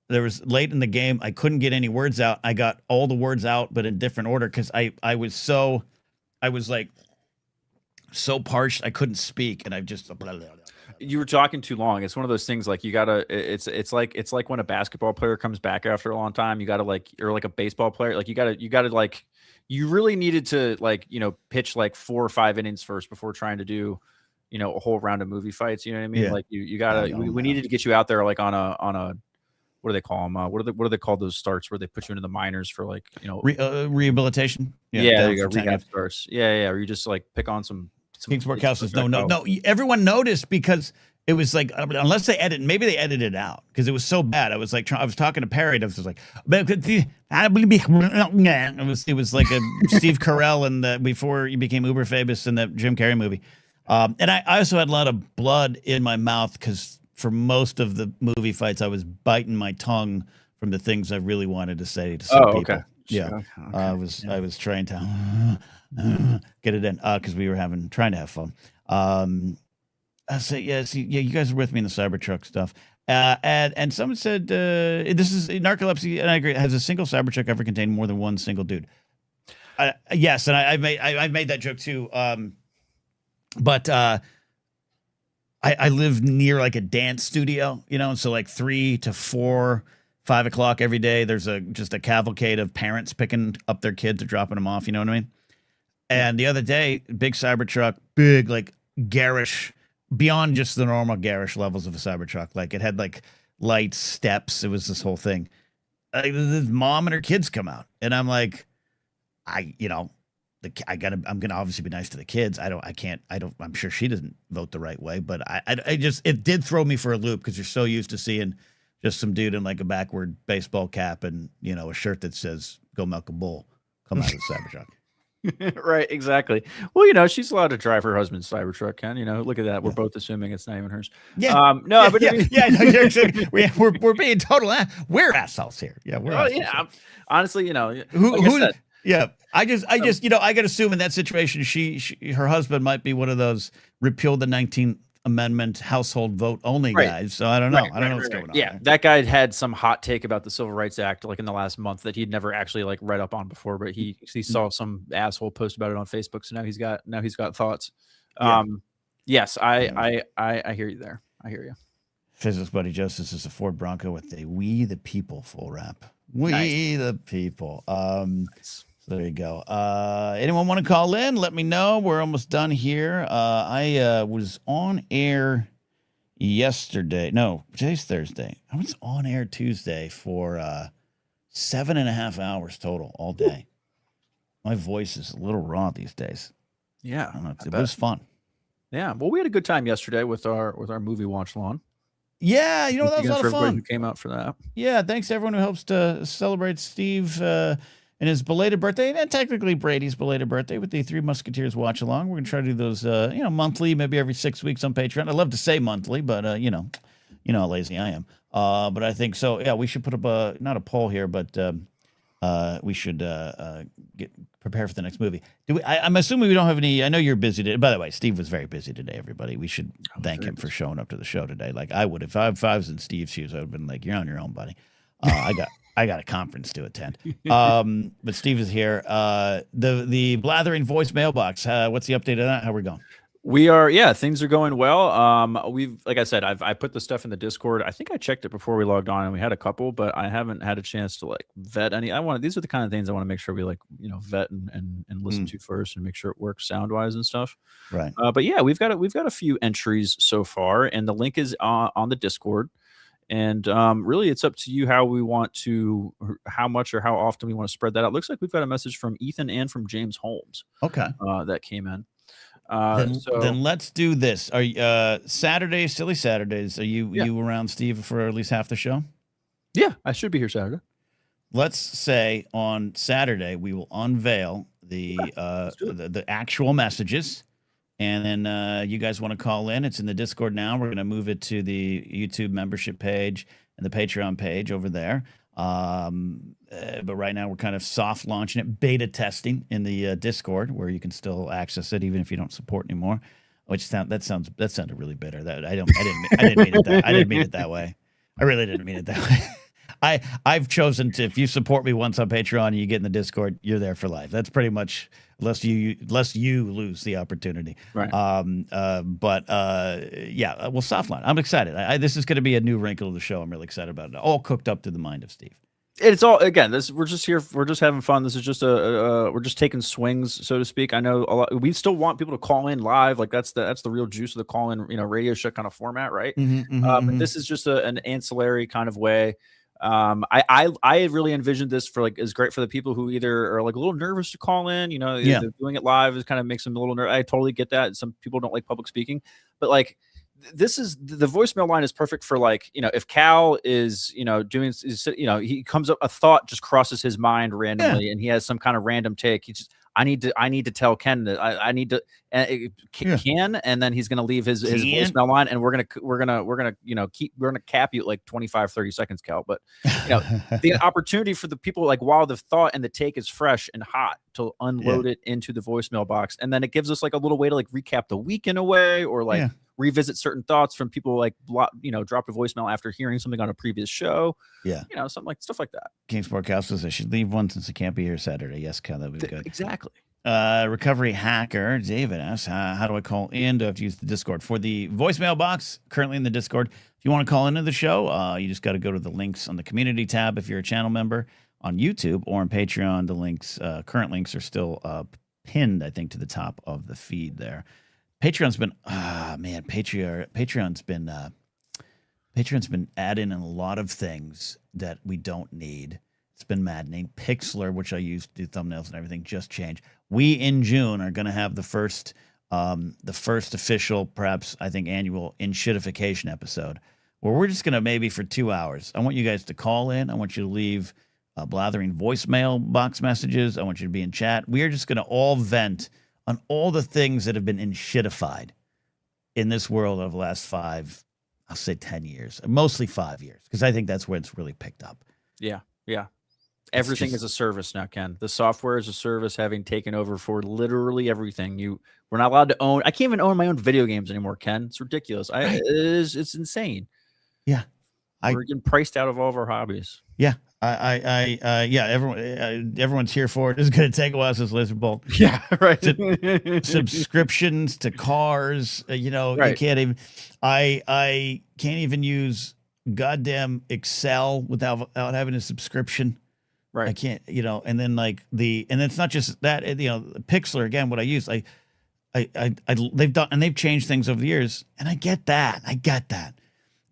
There was late in the game, I couldn't get any words out. I got all the words out, but in different order because I was like so parched I couldn't speak, and I just. You were talking too long. It's one of those things like you gotta. It's like when a basketball player comes back after a long time. You gotta or like a baseball player. Like you gotta like. You really needed to pitch like 4 or 5 innings first before trying to do, a whole round of movie fights. You know what I mean? Yeah. Like you gotta. We needed to get you out there like on a. What do they call them? What do they call those starts where they put you into the minors for like rehabilitation? Yeah, there you go. Rehab starts. Yeah. Or you just like pick on some. Kingsport Houses. No. Everyone noticed because it was like, unless they edit, maybe they edited it out because it was so bad. I was like, I was talking to Perry. And I was like, it was like a Steve Carell and before he became uber famous in that Jim Carrey movie. And I also had a lot of blood in my mouth because for most of the movie fights, I was biting my tongue from the things I really wanted to say to some people. Okay. Yeah. Okay. I was trying to get it in because we were trying to have fun. I say, you guys are with me in the Cybertruck stuff. And someone said, this is narcolepsy, and I agree, has a single Cybertruck ever contained more than one single dude? Yes, and I've made that joke too. But I live near like a dance studio, and so like 3 to 4, 5 o'clock every day, there's just a cavalcade of parents picking up their kids or dropping them off. You know what I mean? And the other day, big Cybertruck, big, like garish, beyond just the normal garish levels of a Cybertruck. Like it had like lights, steps. It was this whole thing. The mom and her kids come out, and I'm like, I'm gonna obviously be nice to the kids. I'm sure she doesn't vote the right way, but it did throw me for a loop because you're so used to seeing just some dude in like a backward baseball cap and a shirt that says "Go milk a bull" come out of the Cybertruck. Right, exactly. Well, she's allowed to drive her husband's Cybertruck, Ken. Look at that. We're both assuming it's not even hers. Yeah. No, yeah, but yeah, I mean, yeah. No, we're being total. We're assholes here. Yeah, we're. Assholes yeah. Honestly, who? like I said, yeah. I got to assume in that situation, her husband might be one of those repeal the 19th Amendment household vote only guys. So I don't know. I don't know what's going on. Yeah, there. that guy had some hot take about the Civil Rights Act like in the last month that he'd never actually like read up on before, but he saw some asshole post about it on Facebook, so now he's got thoughts. Yeah. Yes, I hear you there. I hear you. Physics buddy Joseph is a Ford Bronco with a "We the People" full wrap. We the people. Nice. There you go. Anyone want to call in? Let me know. We're almost done here. I was on air yesterday. No, today's Thursday. I was on air Tuesday for 7.5 hours total all day. My voice is a little raw these days. Yeah, I don't know, it was fun. Yeah, well, we had a good time yesterday with our movie watch lawn. Yeah, that was a lot of fun. Who came out for that? Yeah, thanks to everyone who helps to celebrate Steve and his belated birthday, and technically Brady's belated birthday with the Three Musketeers watch along. We're gonna try to do those, monthly, maybe every 6 weeks on Patreon. I'd love to say monthly, but you know how lazy I am. But I think so. Yeah, we should put up not a poll here, but we should prepare for the next movie. I'm assuming we don't have any. I know you're busy today. By the way, Steve was very busy today. Everybody, we should thank him for showing up to the show today. Like I would if I was in Steve's shoes, I would have been like, "You're on your own, buddy." I got a conference to attend. But Steve is here. The Blathering voice mailbox. What's the update on that? How we're going? We are, things are going well. We've, like I said, I put the stuff in the Discord. I think I checked it before we logged on, and we had a couple, but I haven't had a chance to like vet any. These are the kind of things I want to make sure we like, vet and listen to first, and make sure it works sound wise and stuff. Right. But yeah, we've got a few entries so far, and the link is on the Discord. And really, it's up to you how much or how often we want to spread that out. Looks like we've got a message from Ethan and from James Holmes. Okay. That came in. Then let's do this. Are you Saturdays, silly Saturdays? Are you around, Steve, for at least half the show? Yeah, I should be here Saturday. Let's say on Saturday we will unveil the actual messages. And then you guys want to call in. It's in the Discord now. We're going to move it to the YouTube membership page and the Patreon page over there. But right now we're kind of soft launching it, beta testing in the Discord, where you can still access it even if you don't support anymore. Which that sounded really bitter. I didn't mean it that way. I really didn't mean it that way. I've chosen to, if you support me once on Patreon and you get in the Discord, you're there for life. That's pretty much, unless you lose the opportunity. Right. Yeah, we'll soft launch. I'm excited. This is going to be a new wrinkle of the show. I'm really excited about it. All cooked up to the mind of Steve. It's all, again, we're just here. We're just having fun. This is just we're just taking swings, so to speak. I know a lot. We still want people to call in live. Like that's the real juice of the call in, radio show kind of format, right? But this is just an ancillary kind of way. I really envisioned this for is great for the people who either are like a little nervous to call in, doing it live is kind of makes them a little nervous. I totally get that. Some people don't like public speaking, but this is the voicemail line is perfect for if Cal is, he comes up, a thought just crosses his mind randomly and he has some kind of random take. I need to tell Ken that I need to Ken, and then he's going to leave his voicemail line, and we're going to cap you at 25, 30 seconds, Cal. But the opportunity for the people, while the thought and the take is fresh and hot, to unload it into the voicemail box. And then it gives us a little way to recap the week in a way, or revisit certain thoughts from people dropped a voicemail after hearing something on a previous show. Yeah. Something stuff like that. Kingsport Cal says I should leave one since I can't be here Saturday. Yes, Cal, that would be good. Exactly. Recovery hacker David asks, how do I call in? Do I have to use the Discord? For the voicemail box, currently in the Discord, if you want to call into the show, you just got to go to the links on the community tab if you're a channel member on YouTube, or on Patreon. The links, current links, are still pinned, I think, to the top of the feed there. Patreon's been Patreon's been adding in a lot of things that we don't need. It's been maddening. Pixlr, which I use to do thumbnails and everything, just changed. We in June are going to have the first official, perhaps I think annual, in-shitification episode, where we're just going to maybe for 2 hours. I want you guys to call in. I want you to leave Blathering voicemail box messages. I want you to be in chat. We are just going to all vent on all the things that have been shitified in this world of the last 5, I'll say 10 years, mostly 5 years, because I think that's where it's really picked up. Yeah. Yeah. Everything is a service now, Ken. The software is a service, having taken over for literally everything. We're not allowed to own. I can't even own my own video games anymore, Ken. It's ridiculous. Right. It's insane. Yeah. We're getting priced out of all of our hobbies. Yeah. Yeah. Everyone's here for it. It's going to take a while since Lizard Bolt. Yeah. Right. Subscriptions to cars. You can't even, I can't even use goddamn Excel without having a subscription. Right. I can't, and then and it's not just that, Pixlr, again, what I use, they've changed things over the years, and I get that.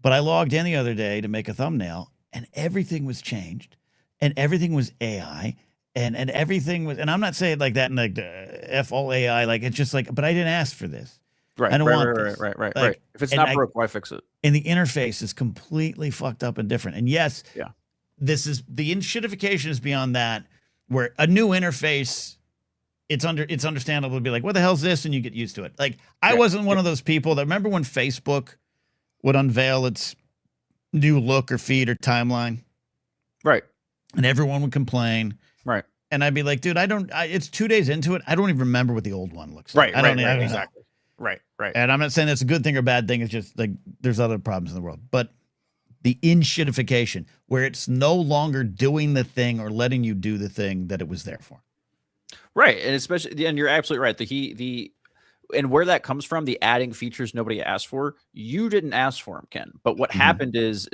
But I logged in the other day to make a thumbnail, and everything was changed, and everything was AI, and everything was, and I'm not saying like that, and like F all AI, like it's just like, but I didn't ask for this. Right. I don't want this. Right. If it's not broke, why fix it? And the interface is completely fucked up and different. And yes, yeah. This is the shitification is beyond that, where a new interface, it's understandable to be like, what the hell's this? And you get used to it. Like, I wasn't one of those people that remember when Facebook would unveil its new look or feed or timeline. Right. And everyone would complain. Right. And I'd be like, dude, it's 2 days into it. I don't even remember what the old one looks like. Right. Exactly. Right. And I'm not saying that's a good thing or bad thing. It's just like, there's other problems in the world, but the shitification, where it's no longer doing the thing or letting you do the thing that it was there for. Right. And especially, and you're absolutely right. And where that comes from, the adding features nobody asked for, you didn't ask for them, Ken. But what happened is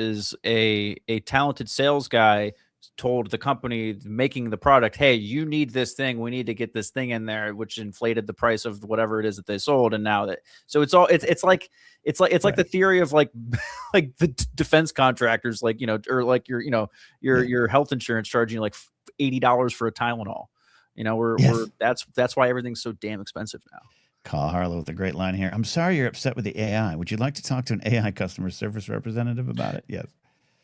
a talented sales guy told the company making the product, hey, you need this thing. We need to get this thing in there, which inflated the price of whatever it is that they sold. And now so it's like the theory of like the defense contractors, like, or like your health insurance charging you like $80 for a Tylenol. That's why everything's so damn expensive now. Call Harlow with a great line here. I'm sorry you're upset with the AI. Would you like to talk to an AI customer service representative about it? Yes.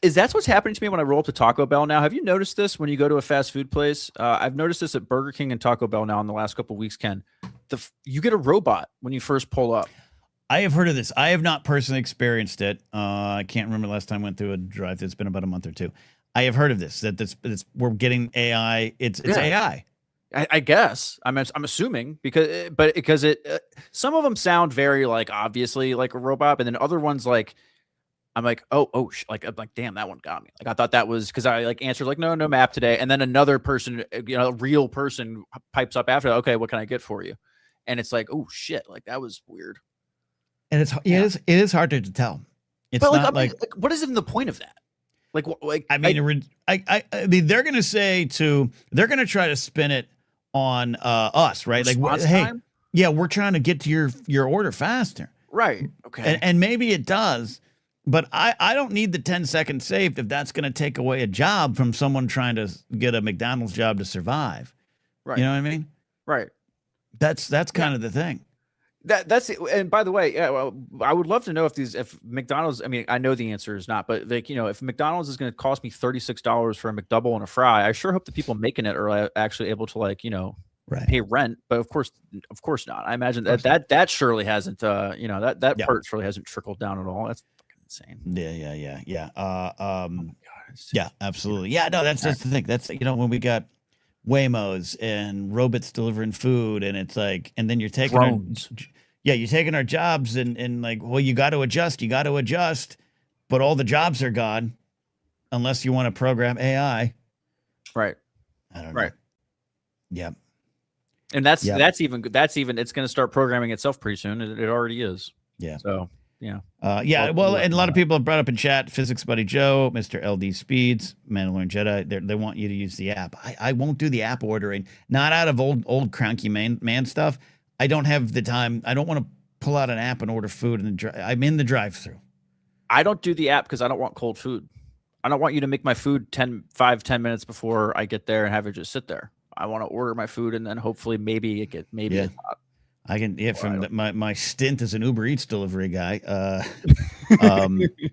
Is that what's happening to me when I roll up to Taco Bell now? Have you noticed this when you go to a fast food place? I've noticed this at Burger King and Taco Bell now in the last couple of weeks, Ken. You get a robot when you first pull up. I have heard of this. I have not personally experienced it. I can't remember the last time I went through a drive-thru. It's been about a month or two. I have heard of this, we're getting AI. It's AI. I guess I'm assuming because some of them sound very like obviously like a robot, and then other ones like I'm like I'm like damn, that one got me. Like I thought that was because I like answered like no map today, and then another person, a real person pipes up after, okay, what can I get for you? And it's like, oh shit, like that was weird. And it is hard to tell. It's but not like what is even the point of that? I mean, they're going to try to spin it on us, right? Like, hey, yeah, we're trying to get to your order faster. Right. Okay. And maybe it does, but I don't need the 10-second saved if that's going to take away a job from someone trying to get a McDonald's job to survive. Right. You know what I mean? Right. That's kind of the thing. That's it. And by the way, I would love to know if McDonald's, I mean, I know the answer is not, but like, if McDonald's is going to cost me $36 for a McDouble and a fry, I sure hope the people making it are actually able to pay rent. But of course not. I imagine that surely hasn't, that part surely hasn't trickled down at all. That's fucking insane. Yeah. Oh my God, absolutely. Yeah, no, that's the thing. That's, when we got Waymos and robots delivering food, and it's like, and then you're taking you're taking our jobs and like, well, you got to adjust, but all the jobs are gone unless you want to program AI. Right. I don't know. Right. Yeah. And that's even it's going to start programming itself pretty soon. It already is. Yeah. So yeah. Well, and a lot of people have brought up in chat, Physics Buddy Joe, Mr. LD Speeds, Mandalorian Jedi. They want you to use the app. I won't do the app ordering. Not out of old cranky man stuff. I don't have the time. I don't want to pull out an app and order food. I'm in the drive-thru. I don't do the app because I don't want cold food. I don't want you to make my food 10 minutes before I get there and have it just sit there. I want to order my food and then hopefully maybe it's hot. I can from my stint as an Uber Eats delivery guy,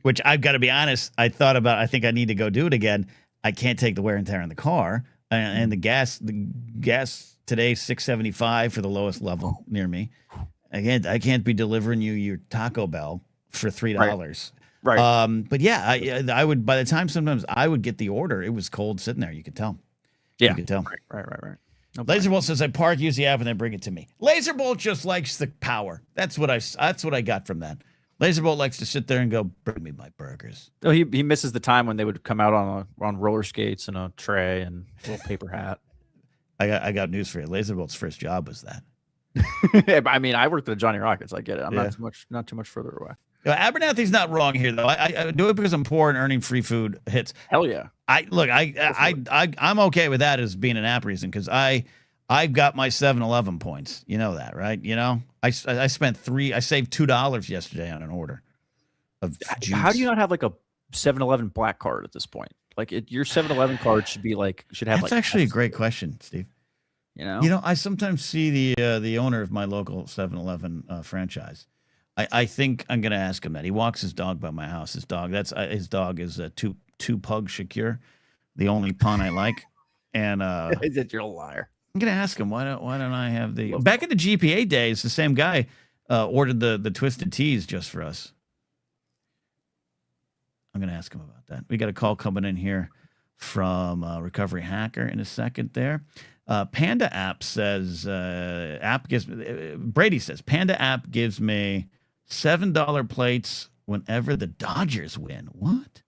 which I've got to be honest. I thought about. I think I need to go do it again. I can't take the wear and tear in the car, and the gas today $6.75 for the lowest level near me. Again, I can't be delivering you your Taco Bell for $3. Right. But yeah, I would. By the time sometimes I would get the order, it was cold sitting there. You could tell. Yeah. You could tell. Right. No Laserbolt says I park, use the app, and then bring it to me. Laserbolt just likes the power. That's what I got from that. Laserbolt likes to sit there and go, bring me my burgers. Oh, he misses the time when they would come out on roller skates and a tray and a little paper hat. I got news for you. Laserbolt's first job was that. Yeah, I mean, I worked at Johnny Rockets. I get it. I'm not too much further away. Abernathy's not wrong here though. I do it because I'm poor and earning free food hits. Hell yeah. I'm okay with that as being an app reason because I've got my 7-Eleven points. You know that, right? You know, I saved $2 yesterday on an order of juice. How do you not have like a 7-Eleven black card at this point? Like your 7-Eleven card should have. That's actually a great question, Steve. You know, I sometimes see the owner of my local 7-Eleven franchise. I think I'm going to ask him that. He walks his dog by my house. His dog is two pug Shakir, the only pun I like. And you're a liar. I'm going to ask him why don't I have back in the GPA days, the same guy ordered the twisted teas just for us. I'm going to ask him about that. We got a call coming in here from Recovery Hacker in a second there. Panda app says Brady says Panda app gives me $7 plates whenever the Dodgers win. What?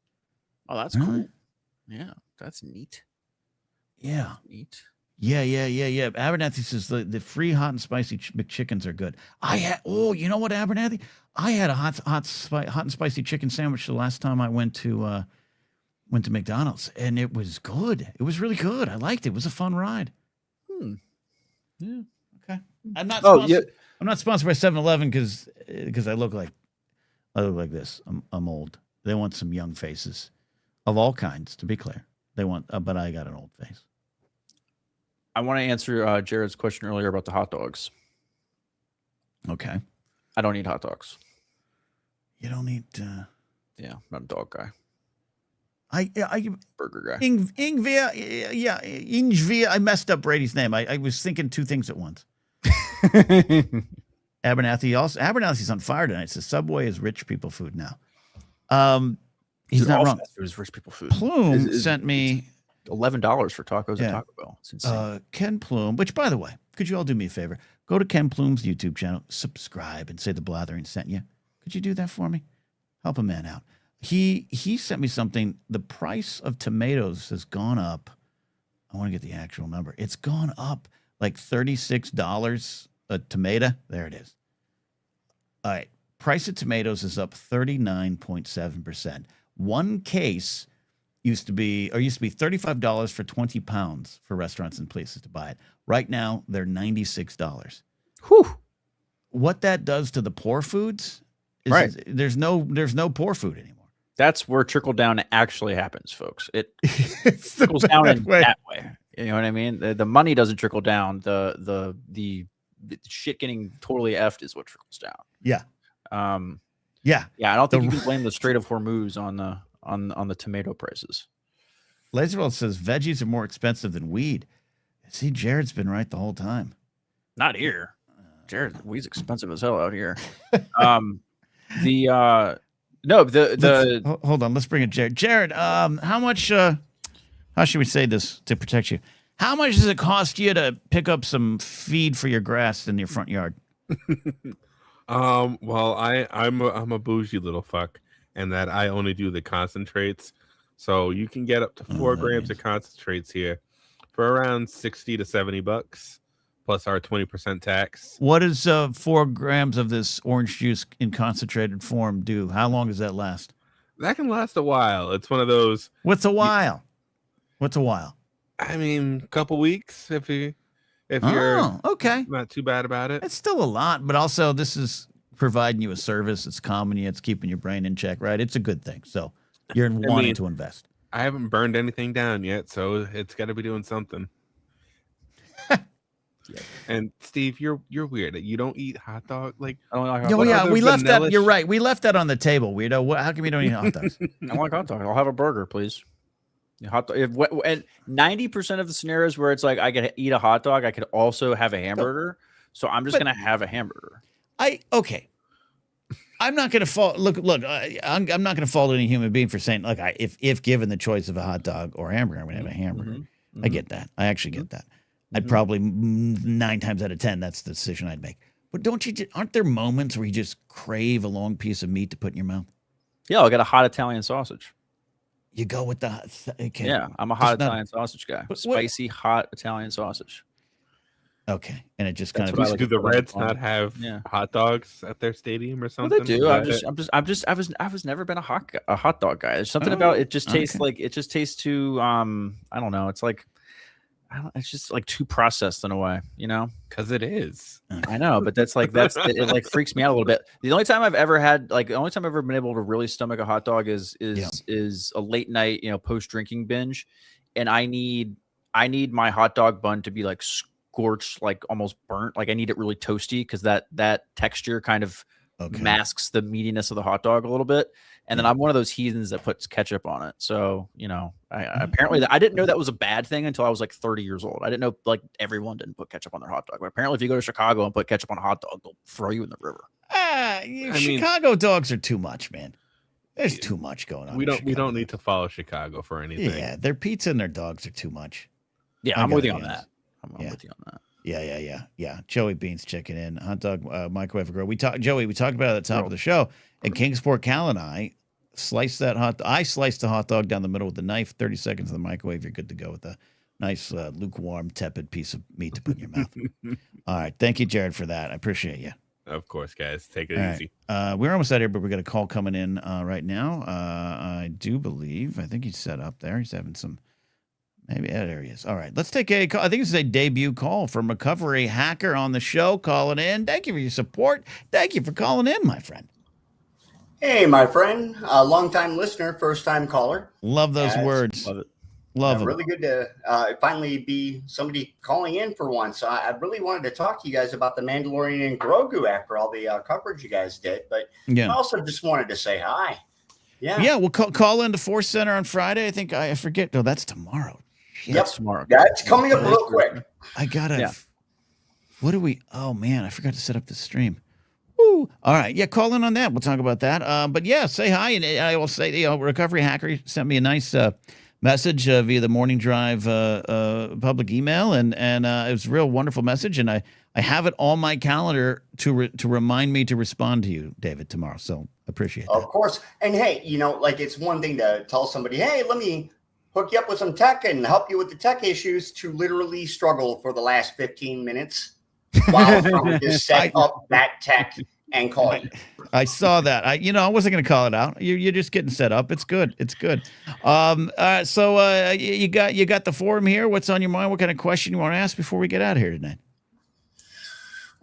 Oh, that's cool. Yeah, that's neat. Yeah. Neat. Yeah. Abernathy says the free hot and spicy McChickens are good. You know what, Abernathy? I had a hot and spicy chicken sandwich the last time I went to McDonald's, and it was good. It was really good. I liked it. It was a fun ride. Yeah. Okay. I'm not sponsored by 7-Eleven because I look like this. I'm old. They want some young faces of all kinds, to be clear. They want, but I got an old face. I want to answer Jared's question earlier about the hot dogs. Okay. I don't eat hot dogs. You don't eat. Yeah, I'm not a dog guy. I burger guy. Ingvia. I messed up Brady's name. I was thinking two things at once. Abernathy's on fire tonight. Says Subway is rich people food now. He's not wrong. It was rich people food. Plume sent me $11 for tacos at Taco Bell. It's insane. Ken Plume, which by the way, could you all do me a favor? Go to Ken Plume's YouTube channel, subscribe, and say the Blathering sent you. Could you do that for me? Help a man out. He sent me something. The price of tomatoes has gone up. I want to get the actual number. It's gone up like $36 a tomato. There it is. All right. Price of tomatoes is up 39.7%. One case used to be $35 for 20 pounds for restaurants and places to buy it. Right now, they're $96. Whew. What that does to the poor foods is there's no poor food anymore. That's where trickle down actually happens, folks. It trickles down in that way. You know what I mean? The money doesn't trickle down. The shit getting totally effed is what trickles down. Yeah. Yeah. I don't think you can blame the Strait of Hormuz on the tomato prices. Laserwell says veggies are more expensive than weed. See, Jared's been right the whole time. Not here. Jared, weed's expensive as hell out here. Hold on, let's bring in Jared. Jared, how much how should we say this to protect you? How much does it cost you to pick up some feed for your grass in your front yard? Well, I'm a bougie little fuck, and that I only do the concentrates. So you can get up to 4 grams of concentrates here for around $60 to $70 plus our 20% tax. What does 4 grams of this orange juice in concentrated form do? How long does that last? That can last a while. It's one of those. What's a while? What's a while? I mean, a couple weeks if you're okay, not too bad about it. It's still a lot, but also this is providing you a service. It's calming you. It's keeping your brain in check, right? It's a good thing. So you're wanting to invest. I haven't burned anything down yet, so it's got to be doing something. And Steve, you're weird. You don't eat hot dog. Like, I don't like hot Yeah, dogs. other we left that. vanilla You're right. We left that on the table, weirdo. How come you don't eat hot dogs? I don't like hot dogs. I'll have a burger, please. Hot dog. And 90% of the scenarios where it's like I could eat a hot dog, I could also have a hamburger. So I'm just gonna have a hamburger. Okay. I'm not gonna fault. Look. I'm not gonna fault any human being for saying, like, if given the choice of a hot dog or a hamburger, I'm gonna have a hamburger. Mm-hmm. I get that. I actually get that. I'd probably 9 times out of 10, that's the decision I'd make. But aren't there moments where you just crave a long piece of meat to put in your mouth? Yeah, I'll get a hot Italian sausage. You go with the okay. Yeah, I'm a hot Italian sausage guy. Spicy, hot Italian sausage. Okay, and it just That's kind what of I like do the about Reds it. not have Yeah. hot dogs at their stadium or Well, something? they do. I was never been a hot dog guy. There's something about it. Just tastes like it. Just tastes too. I don't know. It's like it's just like too processed in a way, you know? Because it is. I know, but it like freaks me out a little bit. The only time I've ever been able to really stomach a hot dog is a late night, post drinking binge, and I need my hot dog bun to be like scorched, like almost burnt. Like I need it really toasty because that texture kind of masks the meatiness of the hot dog a little bit. And then I'm one of those heathens that puts ketchup on it. So, apparently I didn't know that was a bad thing until I was like 30 years old. I didn't know like everyone didn't put ketchup on their hot dog. But apparently if you go to Chicago and put ketchup on a hot dog, they'll throw you in the river. Chicago dogs are too much, man. There's too much going on. We don't need to follow Chicago for anything. Yeah, their pizza and their dogs are too much. Yeah, I'm with you on that. I'm with you on that. Yeah. Joey Beans checking in. Hot dog microwave grill. We talked about it at the top of the show. And Kingsport Cal and I sliced I sliced the hot dog down the middle with a knife. 30 seconds in the microwave. You're good to go with a nice lukewarm, tepid piece of meat to put in your mouth. All right. Thank you, Jared, for that. I appreciate you. Of course, guys. Take it easy. We're almost out here, but we got a call coming in right now. I do believe. I think he's set up there. He's having some. Maybe there he is. All right, let's take a call. I think this is a debut call from Recovery Hacker on the show, calling in. Thank you for your support. Thank you for calling in, my friend. Hey, my friend, long-time listener, first-time caller. Love those words. Love it. Love them. Really good to finally be somebody calling in for once. I really wanted to talk to you guys about the Mandalorian and Grogu after all the coverage you guys did, but I also just wanted to say hi. Yeah, we'll call into Force Center on Friday. I think I forget. No, that's tomorrow. Yep. That's tomorrow. That's coming up real quick. I gotta. What do we? Oh man, I forgot to set up the stream. Woo. All right, call in on that. We'll talk about that. But say hi, and I will say, Recovery Hacker sent me a nice message via the Morning Drive public email, and it was a real wonderful message, and I have it on my calendar to remind me to respond to you, David, tomorrow. So appreciate that. Of course. And hey, it's one thing to tell somebody, hey, let me hook you up with some tech and help you with the tech issues, to literally struggle for the last 15 minutes while trying to set up that tech and call you. I saw that. I wasn't going to call it out. You're just getting set up. It's good. It's good. So you got the forum here. What's on your mind? What kind of question you want to ask before we get out of here tonight?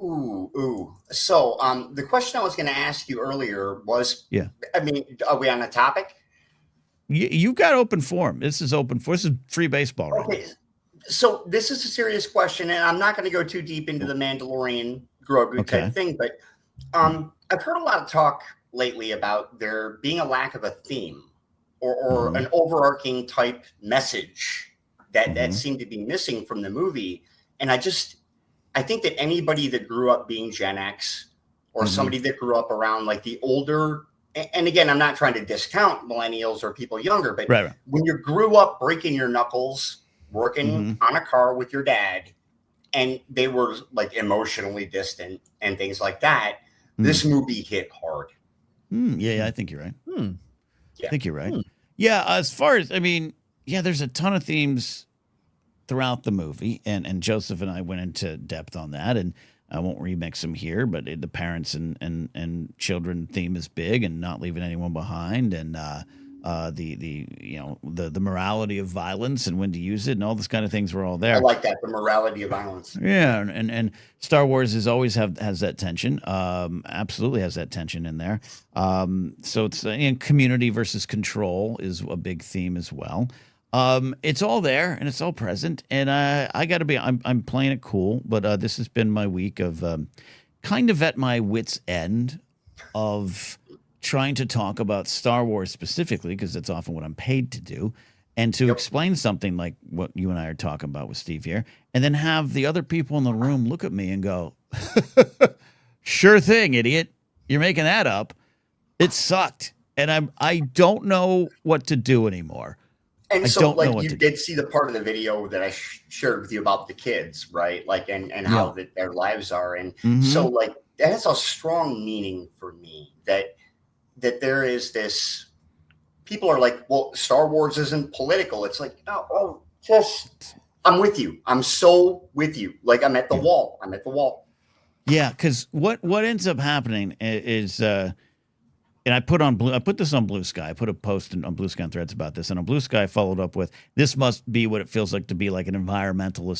Ooh. So the question I was going to ask you earlier was, are we on a topic? You've got open forum. This is open for. This is free baseball, right? Okay. So this is a serious question, and I'm not going to go too deep into the Mandalorian Grogu type thing, but I've heard a lot of talk lately about there being a lack of a theme or an overarching type message that seemed to be missing from the movie. And I think that anybody that grew up being Gen X or somebody that grew up around like the older, and again, I'm not trying to discount millennials or people younger, but when you grew up breaking your knuckles, working on a car with your dad, and they were like emotionally distant and things like that, this movie hit hard. I think you're right. I think you're right. Yeah, as far as, there's a ton of themes throughout the movie, and Joseph and I went into depth on that, and I won't remix them here, but the parents and children theme is big, and not leaving anyone behind, and the morality of violence and when to use it, and all this kind of things were all there. I like that, the morality of violence. Yeah, and Star Wars has that tension. Absolutely has that tension in there. So it's community versus control is a big theme as well. It's all there and it's all present. And I got to be, I'm playing it cool, but this has been my week of kind of at my wit's end of trying to talk about Star Wars specifically, because that's often what I'm paid to do, and to explain something like what you and I are talking about with Steve here, and then have the other people in the room look at me and go, sure thing, idiot. You're making that up. It sucked. And I don't know what to do anymore. And so, like, you did see the part of the video that I shared with you about the kids, right? Like, and how their lives are. And so, like, that has a strong meaning for me that there is this, people are like, well, Star Wars isn't political. It's like, I'm with you. I'm so with you. Like, I'm at the wall. I'm at the wall. Yeah, because what ends up happening is, and I put this on Blue Sky. I put a post on Blue Sky on Threads about this, and on Blue Sky I followed up with, this must be what it feels like to be like an environmental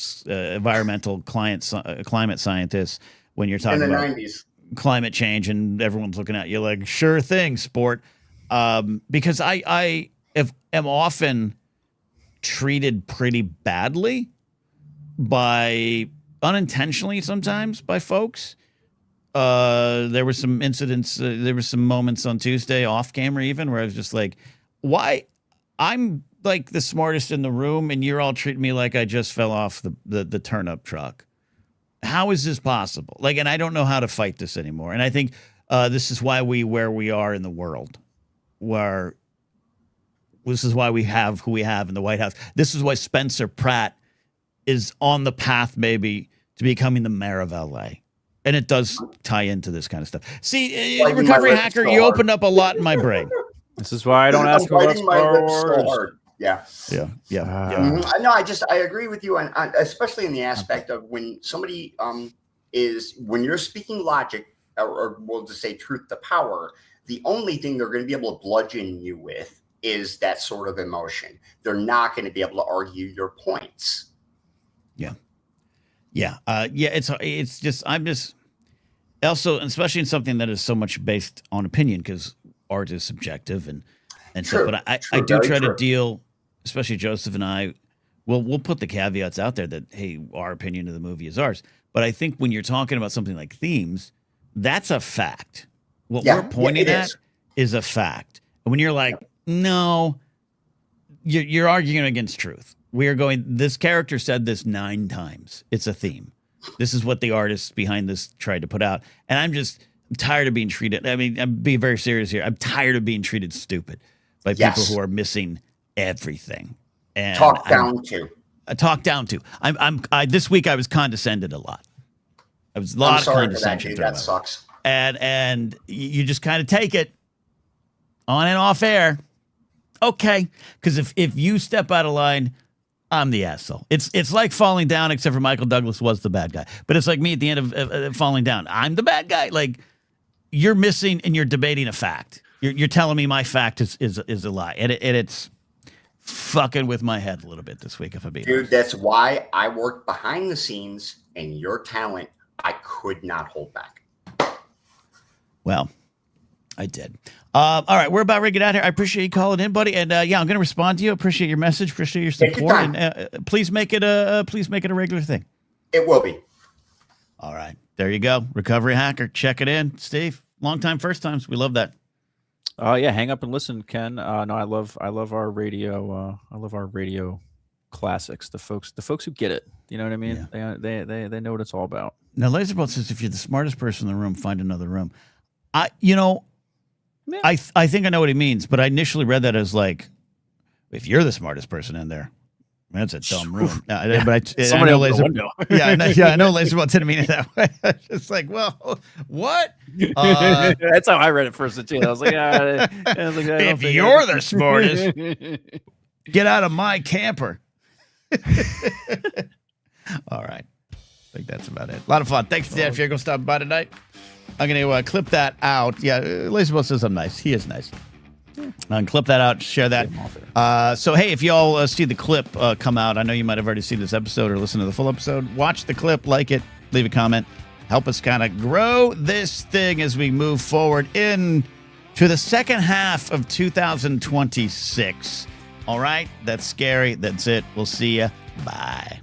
climate scientist when you're talking about 90s. Climate change and everyone's looking at you like, sure thing, sport. Because I am often treated pretty badly unintentionally sometimes by folks. There were some incidents, there were some moments on Tuesday off camera even where I was just like, why? I'm like the smartest in the room and you're all treating me like I just fell off the turnip truck. How is this possible? Like, and I don't know how to fight this anymore. And I think this is why where we are in the world, where this is why we have who we have in the White House. This is why Spencer Pratt is on the path maybe to becoming the mayor of LA. And it does tie into this kind of stuff. See, Recovery Hacker, you opened up a lot in my brain. This is why I don't ask about Star Wars. Yeah. No, I agree with you, and especially in the aspect of when somebody when you're speaking logic, or we'll just say truth to power, the only thing they're going to be able to bludgeon you with is that sort of emotion. They're not going to be able to argue your points. It's just, I'm just also, especially in something that is so much based on opinion, because art is subjective and stuff. But I do try to deal, especially Joseph and I, we'll put the caveats out there that, hey, our opinion of the movie is ours. But I think when you're talking about something like themes, that's a fact. What we're pointing at is a fact. And when you're like, no, you're arguing against truth. We are going, this character said this 9 times. It's a theme. This is what the artists behind this tried to put out. And I'm tired of being treated. I mean, I'm being very serious here. I'm tired of being treated stupid by people who are missing everything. And talked down to. This week I was condescended a lot. I was a lot of condescension. That sucks. And you just kind of take it on and off air. Okay. Because if you step out of line, I'm the asshole. It's like Falling Down, except for Michael Douglas was the bad guy. But it's like me at the end of Falling Down. I'm the bad guy. Like, you're missing and you're debating a fact. You're telling me my fact is a lie. And it's fucking with my head a little bit this week, if I'm being honest. That's why I work behind the scenes, and your talent I could not hold back. Well, I did. All right, we're about ready to get out here. I appreciate you calling in, buddy. And I'm going to respond to you. Appreciate your message. Appreciate your support. And please make it a regular thing. It will be. All right, there you go. Recovery Hacker, check it in. Steve, long time, first times. We love that. Yeah, hang up and listen, Ken. No, I love our radio. I love our radio classics. The folks who get it. You know what I mean? Yeah. They know what it's all about. Now, Laserbolt says, if you're the smartest person in the room, find another room. I think I know what he means, but I initially read that as like, if you're the smartest person in there, that's a dumb room. But I know Laserbolt. I know Laserbolt didn't mean it that way. It's like, well, what? That's how I read it first too. I was like, if you're the smartest, get out of my camper. All right. I think that's about it. A lot of fun. Thanks, Dan, if you're going to stop by tonight. I'm going to clip that out. Yeah, Laserbolt says I'm nice. He is nice. And clip that out, share that. So, hey, if y'all see the clip come out, I know you might have already seen this episode or listened to the full episode. Watch the clip, like it, leave a comment. Help us kind of grow this thing as we move forward into the second half of 2026. All right? That's scary. That's it. We'll see you. Bye.